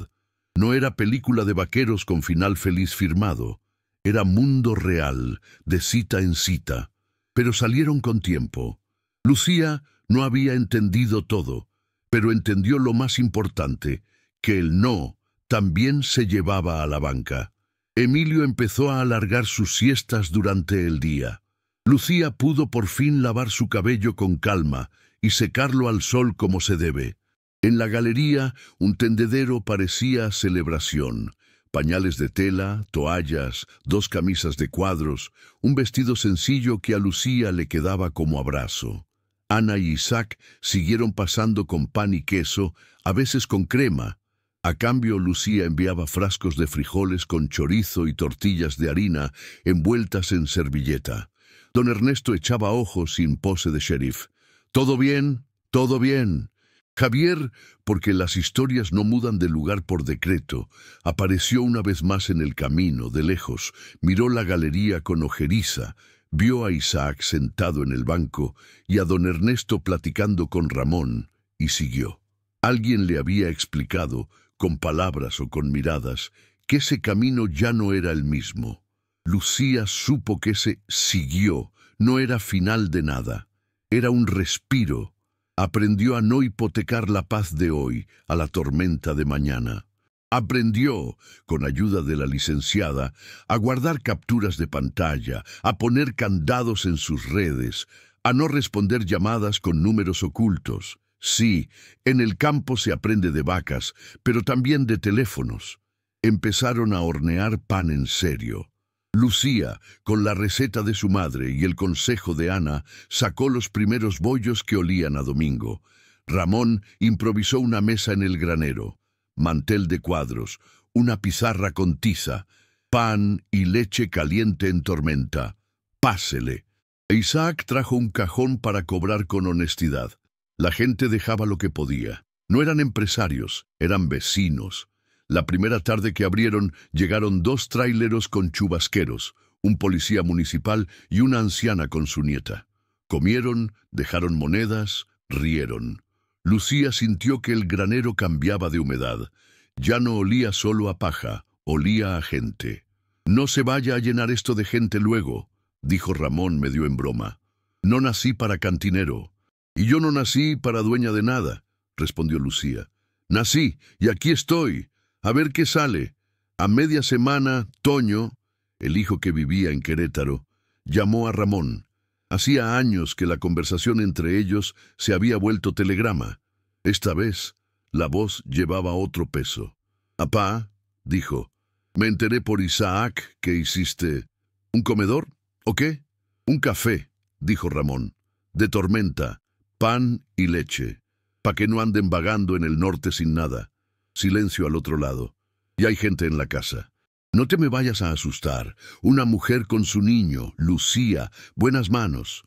Speaker 1: No era película de vaqueros con final feliz firmado. Era mundo real, de cita en cita. Pero salieron con tiempo. Lucía no había entendido todo, pero entendió lo más importante, que el no también se llevaba a la banca. Emilio empezó a alargar sus siestas durante el día. Lucía pudo por fin lavar su cabello con calma y secarlo al sol como se debe. En la galería, un tendedero parecía celebración. Pañales de tela, toallas, 2 camisas de cuadros, un vestido sencillo que a Lucía le quedaba como abrazo. Ana y Isaac siguieron pasando con pan y queso, a veces con crema. A cambio, Lucía enviaba frascos de frijoles con chorizo y tortillas de harina envueltas en servilleta. Don Ernesto echaba ojos sin pose de sheriff. «¿Todo bien? ¿Todo bien?» Javier, porque las historias no mudan de lugar por decreto, apareció una vez más en el camino, de lejos, miró la galería con ojeriza, vio a Isaac sentado en el banco y a don Ernesto platicando con Ramón, y siguió. Alguien le había explicado, con palabras o con miradas, que ese camino ya no era el mismo. Lucía supo que ese siguió no era final de nada, era un respiro. Aprendió a no hipotecar la paz de hoy a la tormenta de mañana. Aprendió, con ayuda de la licenciada, a guardar capturas de pantalla, a poner candados en sus redes, a no responder llamadas con números ocultos. Sí, en el campo se aprende de vacas, pero también de teléfonos. Empezaron a hornear pan en serio. Lucía, con la receta de su madre y el consejo de Ana, sacó los primeros bollos que olían a domingo. Ramón improvisó una mesa en el granero, mantel de cuadros, una pizarra con tiza, pan y leche caliente en tormenta. Pásele. Isaac trajo un cajón para cobrar con honestidad. La gente dejaba lo que podía. No eran empresarios, eran vecinos. La primera tarde que abrieron, llegaron 2 tráileros con chubasqueros, un policía municipal y una anciana con su nieta. Comieron, dejaron monedas, rieron. Lucía sintió que el granero cambiaba de humedad. Ya no olía solo a paja, olía a gente. «No se vaya a llenar esto de gente luego», dijo Ramón medio en broma. No nací para cantinero. Y yo no nací para dueña de nada, respondió Lucía. Nací, y aquí estoy. A ver qué sale. A media semana, Toño, el hijo que vivía en Querétaro, llamó a Ramón. Hacía años que la conversación entre ellos se había vuelto telegrama. Esta vez, la voz llevaba otro peso. «Apá», dijo, «me enteré por Isaac que hiciste... ¿Un comedor? ¿O qué?» «Un café», dijo Ramón, «de tormenta, pan y leche, pa' que no anden vagando en el norte sin nada». Silencio al otro lado. «Y hay gente en la casa». «No te me vayas a asustar. Una mujer con su niño, Lucía, buenas manos,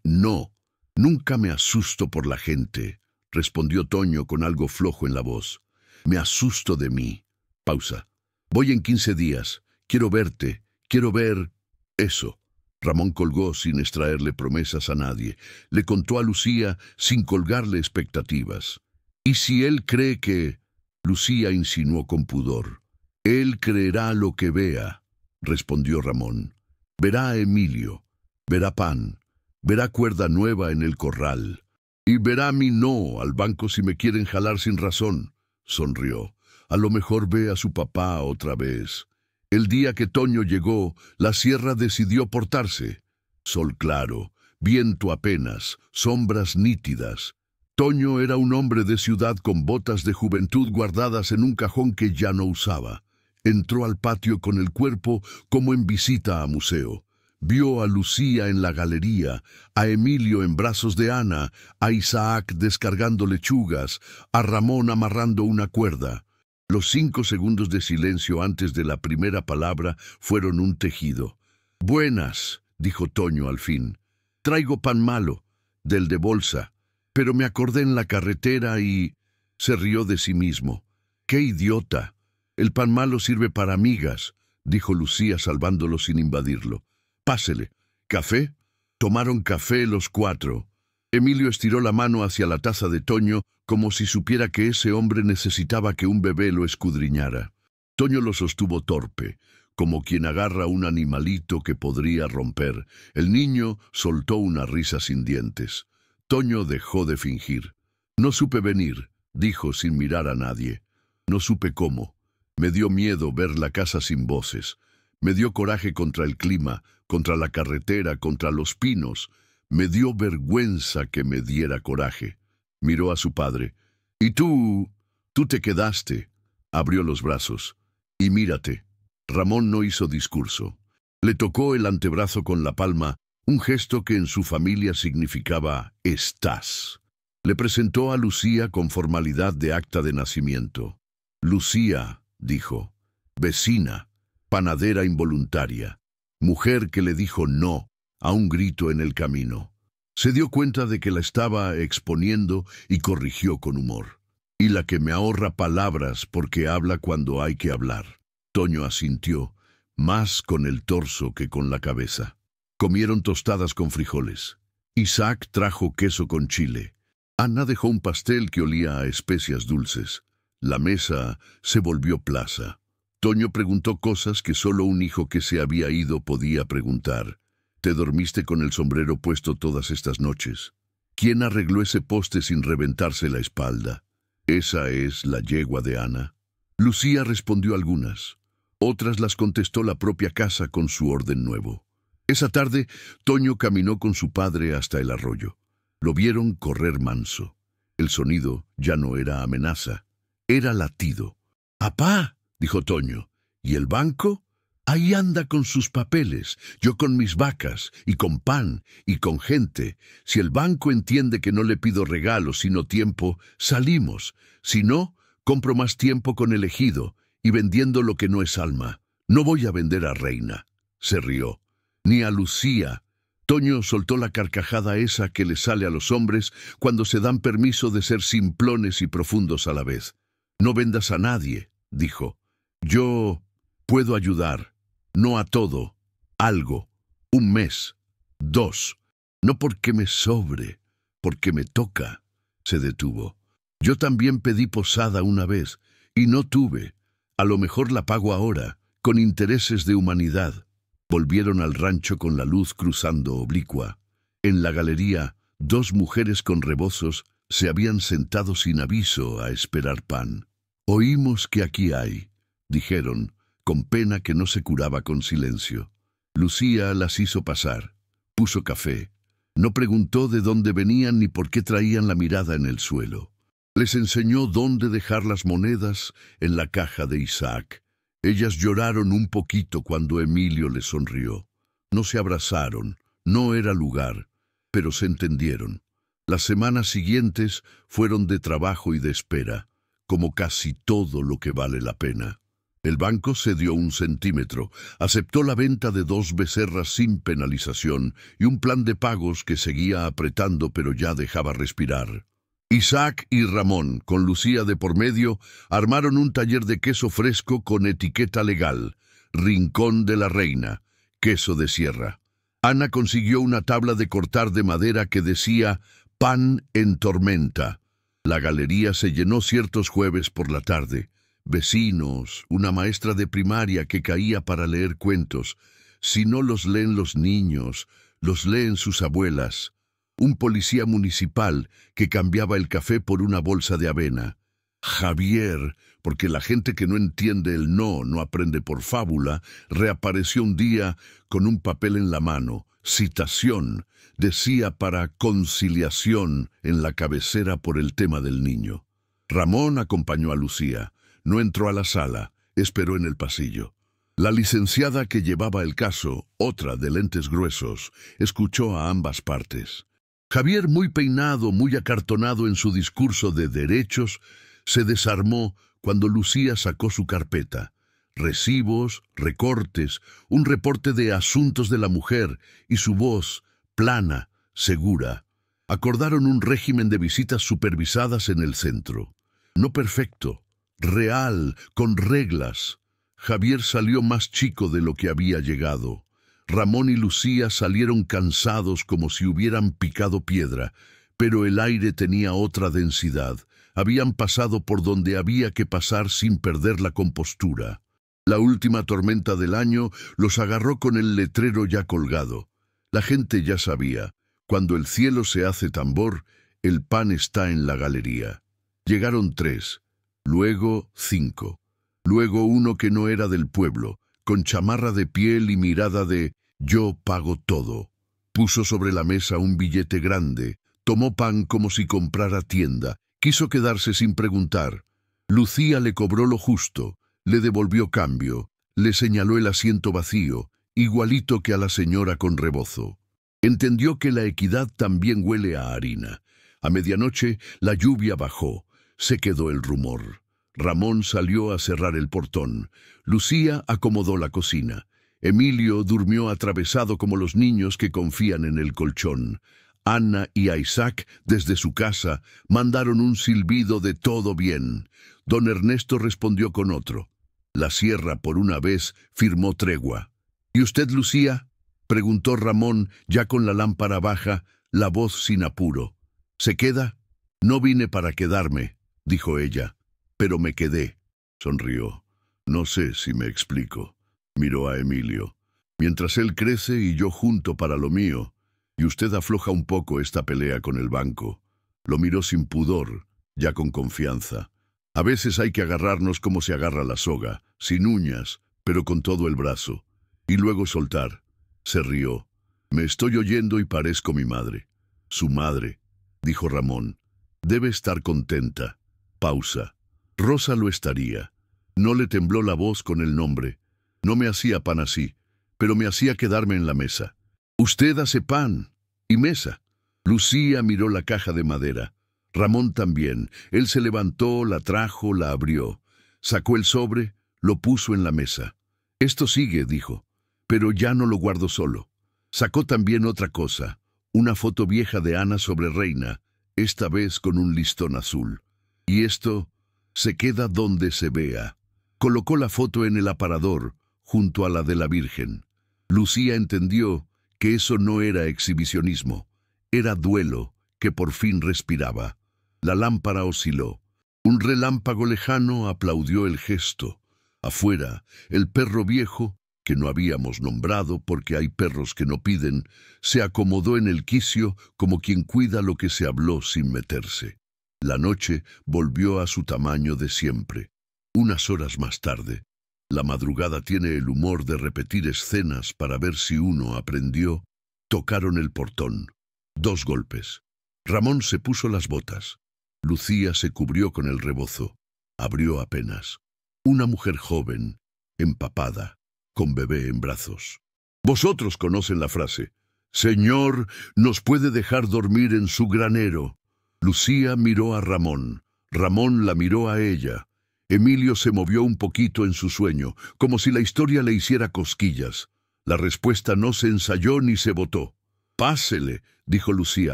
Speaker 1: no. Nunca me asusto por la gente», respondió Toño con algo flojo en la voz. «Me asusto de mí». Pausa. «Voy en 15 días. Quiero verte. Quiero ver... eso». Ramón colgó sin extraerle promesas a nadie. Le contó a Lucía sin colgarle expectativas. «¿Y si él cree que...?» Lucía insinuó con pudor. «Él creerá lo que vea», respondió Ramón. «Verá a Emilio, verá pan, verá cuerda nueva en el corral, y verá mi no al banco si me quieren jalar sin razón». Sonrió. «A lo mejor ve a su papá otra vez». El día que Toño llegó, la sierra decidió portarse. Sol claro, viento apenas, sombras nítidas. Toño era un hombre de ciudad con botas de juventud guardadas en un cajón que ya no usaba. Entró al patio con el cuerpo como en visita a museo. Vio a Lucía en la galería, a Emilio en brazos de Ana, a Isaac descargando lechugas, a Ramón amarrando una cuerda. Los 5 segundos de silencio antes de la primera palabra fueron un tejido. «Buenas», dijo Toño al fin. «Traigo pan malo, del de bolsa, pero me acordé en la carretera y...» Se rió de sí mismo. «¡Qué idiota! El pan malo sirve para amigas», dijo Lucía salvándolo sin invadirlo. «Pásele. ¿Café?» Tomaron café los 4. Emilio estiró la mano hacia la taza de Toño como si supiera que ese hombre necesitaba que un bebé lo escudriñara. Toño lo sostuvo torpe, como quien agarra un animalito que podría romper. El niño soltó una risa sin dientes. Toño dejó de fingir. «No supe venir», dijo sin mirar a nadie. «No supe cómo. Me dio miedo ver la casa sin voces. Me dio coraje contra el clima, contra la carretera, contra los pinos. Me dio vergüenza que me diera coraje». Miró a su padre. «¿Y tú? Tú te quedaste». Abrió los brazos. «Y mírate». Ramón no hizo discurso. Le tocó el antebrazo con la palma, un gesto que en su familia significaba «estás». Le presentó a Lucía con formalidad de acta de nacimiento. «Lucía», dijo, «vecina, panadera involuntaria, mujer que le dijo no a un grito en el camino». Se dio cuenta de que la estaba exponiendo y corrigió con humor. «Y la que me ahorra palabras porque habla cuando hay que hablar». Toño asintió, más con el torso que con la cabeza. Comieron tostadas con frijoles. Isaac trajo queso con chile. Ana dejó un pastel que olía a especias dulces. La mesa se volvió plaza. Toño preguntó cosas que solo un hijo que se había ido podía preguntar. ¿Te dormiste con el sombrero puesto todas estas noches? ¿Quién arregló ese poste sin reventarse la espalda? ¿Esa es la yegua de Ana? Lucía respondió algunas. Otras las contestó la propia casa con su orden nuevo. Esa tarde, Toño caminó con su padre hasta el arroyo. Lo vieron correr manso. El sonido ya no era amenaza, era latido. «Apá», dijo Toño, «¿y el banco?» «Ahí anda con sus papeles, yo con mis vacas, y con pan, y con gente. Si el banco entiende que no le pido regalos sino tiempo, salimos. Si no, compro más tiempo con el ejido, y vendiendo lo que no es alma. No voy a vender a Reina». Se rió. «Ni a Lucía». Toño soltó la carcajada esa que le sale a los hombres cuando se dan permiso de ser simplones y profundos a la vez. «No vendas a nadie», dijo. «Yo puedo ayudar. No a todo, algo, 1 mes, 2, no porque me sobre, porque me toca». Se detuvo. «Yo también pedí posada una vez, y no tuve. A lo mejor la pago ahora, con intereses de humanidad». Volvieron al rancho con la luz cruzando oblicua. En la galería, dos mujeres con rebozos se habían sentado sin aviso a esperar pan. «Oímos que aquí hay», dijeron, con pena que no se curaba con silencio. Lucía las hizo pasar. Puso café. No preguntó de dónde venían ni por qué traían la mirada en el suelo. Les enseñó dónde dejar las monedas en la caja de Isaac. Ellas lloraron un poquito cuando Emilio les sonrió. No se abrazaron, no era lugar, pero se entendieron. Las semanas siguientes fueron de trabajo y de espera, como casi todo lo que vale la pena. El banco cedió 1 centímetro, aceptó la venta de 2 becerras sin penalización y un plan de pagos que seguía apretando pero ya dejaba respirar. Isaac y Ramón, con Lucía de por medio, armaron un taller de queso fresco con etiqueta legal, Rincón de la Reina, queso de sierra. Ana consiguió una tabla de cortar de madera que decía «Pan en tormenta». La galería se llenó ciertos jueves por la tarde. Vecinos, una maestra de primaria que caía para leer cuentos. Si no los leen los niños, los leen sus abuelas. Un policía municipal que cambiaba el café por una bolsa de avena. Javier, porque la gente que no entiende el no aprende por fábula, reapareció un día con un papel en la mano. Citación, decía para conciliación en la cabecera por el tema del niño. Ramón acompañó a Lucía. No entró a la sala, esperó en el pasillo. La licenciada que llevaba el caso, otra de lentes gruesos, escuchó a ambas partes. Javier, muy peinado, muy acartonado en su discurso de derechos, se desarmó cuando Lucía sacó su carpeta. Recibos, recortes, un reporte de asuntos de la mujer y su voz, plana, segura. Acordaron un régimen de visitas supervisadas en el centro. No perfecto, real, con reglas. Javier salió más chico de lo que había llegado. Ramón y Lucía salieron cansados como si hubieran picado piedra, pero el aire tenía otra densidad. Habían pasado por donde había que pasar sin perder la compostura. La última tormenta del año los agarró con el letrero ya colgado. La gente ya sabía, cuando el cielo se hace tambor, el pan está en la galería. Llegaron 3. Luego 5. Luego uno que no era del pueblo, con chamarra de piel y mirada de «yo pago todo». Puso sobre la mesa un billete grande, tomó pan como si comprara tienda, quiso quedarse sin preguntar. Lucía le cobró lo justo, le devolvió cambio, le señaló el asiento vacío, igualito que a la señora con rebozo. Entendió que la equidad también huele a harina. A medianoche la lluvia bajó. Se quedó el rumor. Ramón salió a cerrar el portón. Lucía acomodó la cocina. Emilio durmió atravesado como los niños que confían en el colchón. Ana y Isaac, desde su casa, mandaron un silbido de todo bien. Don Ernesto respondió con otro. La sierra, por una vez, firmó tregua. ¿Y usted, Lucía?, preguntó Ramón, ya con la lámpara baja, la voz sin apuro. ¿Se queda? No vine para quedarme, dijo ella, pero me quedé. Sonrió. No sé si me explico. Miró a Emilio. Mientras él crece y yo junto para lo mío, y usted afloja un poco esta pelea con el banco. Lo miró sin pudor, ya con confianza. A veces hay que agarrarnos como se agarra la soga, sin uñas, pero con todo el brazo. Y luego soltar. Se rió. Me estoy oyendo y parezco mi madre. Su madre, dijo Ramón. Debe estar contenta. Pausa. Rosa lo estaría. No le tembló la voz con el nombre. No me hacía pan así, pero me hacía quedarme en la mesa. Usted hace pan. Y mesa. Lucía miró la caja de madera. Ramón también. Él se levantó, la trajo, la abrió. Sacó el sobre, lo puso en la mesa. Esto sigue, dijo. Pero ya no lo guardo solo. Sacó también otra cosa, una foto vieja de Ana sobre Reina, esta vez con un listón azul. Y esto se queda donde se vea. Colocó la foto en el aparador, junto a la de la Virgen. Lucía entendió que eso no era exhibicionismo, era duelo que por fin respiraba. La lámpara osciló. Un relámpago lejano aplaudió el gesto. Afuera, el perro viejo, que no habíamos nombrado porque hay perros que no piden, se acomodó en el quicio como quien cuida lo que se habló sin meterse. La noche volvió a su tamaño de siempre. Unas horas más tarde, la madrugada tiene el humor de repetir escenas para ver si uno aprendió. Tocaron el portón. 2 golpes. Ramón se puso las botas. Lucía se cubrió con el rebozo. Abrió apenas. Una mujer joven, empapada, con bebé en brazos. Vosotros conocen la frase: «Señor, ¿nos puede dejar dormir en su granero?» Lucía miró a Ramón. Ramón la miró a ella. Emilio se movió un poquito en su sueño, como si la historia le hiciera cosquillas. La respuesta no se ensayó ni se votó. «Pásele», dijo Lucía,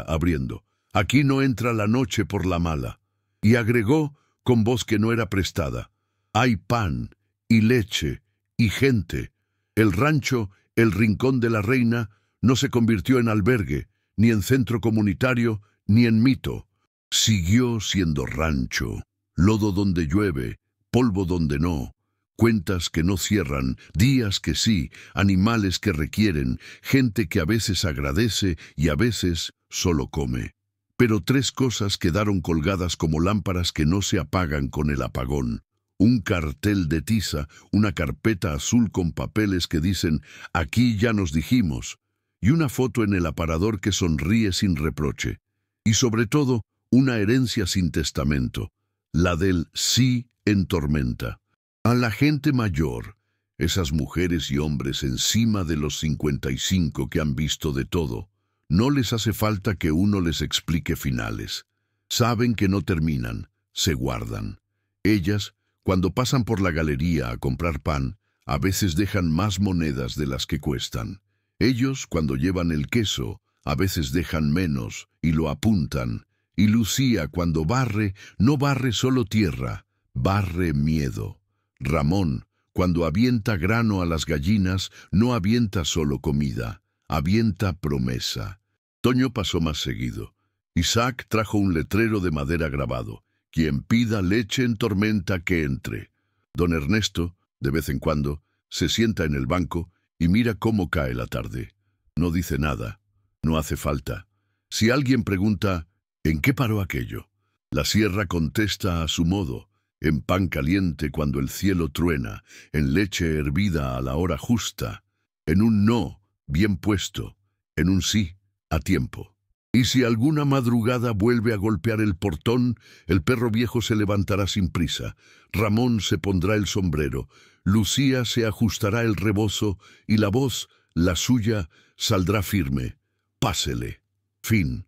Speaker 1: abriendo. «Aquí no entra la noche por la mala». Y agregó, con voz que no era prestada: «Hay pan, y leche, y gente». El rancho, el Rincón de la Reina, no se convirtió en albergue, ni en centro comunitario, ni en mito. Siguió siendo rancho, lodo donde llueve, polvo donde no, cuentas que no cierran, días que sí, animales que requieren, gente que a veces agradece y a veces solo come. Pero 3 cosas quedaron colgadas como lámparas que no se apagan con el apagón. Un cartel de tiza, una carpeta azul con papeles que dicen «Aquí ya nos dijimos», y una foto en el aparador que sonríe sin reproche. Y sobre todo, una herencia sin testamento, la del sí en tormenta. A la gente mayor, esas mujeres y hombres encima de los 55 que han visto de todo, no les hace falta que uno les explique finales. Saben que no terminan, se guardan. Ellas, cuando pasan por la galería a comprar pan, a veces dejan más monedas de las que cuestan. Ellos, cuando llevan el queso, a veces dejan menos y lo apuntan. Y Lucía, cuando barre, no barre solo tierra, barre miedo. Ramón, cuando avienta grano a las gallinas, no avienta solo comida, avienta promesa. Toño pasó más seguido. Isaac trajo un letrero de madera grabado: «Quien pida leche en tormenta, que entre». Don Ernesto, de vez en cuando, se sienta en el banco y mira cómo cae la tarde. No dice nada, no hace falta. Si alguien pregunta «¿En qué paró aquello?», la sierra contesta a su modo: en pan caliente cuando el cielo truena, en leche hervida a la hora justa, en un no bien puesto, en un sí a tiempo. Y si alguna madrugada vuelve a golpear el portón, el perro viejo se levantará sin prisa, Ramón se pondrá el sombrero, Lucía se ajustará el rebozo y la voz, la suya, saldrá firme: «Pásele». Fin.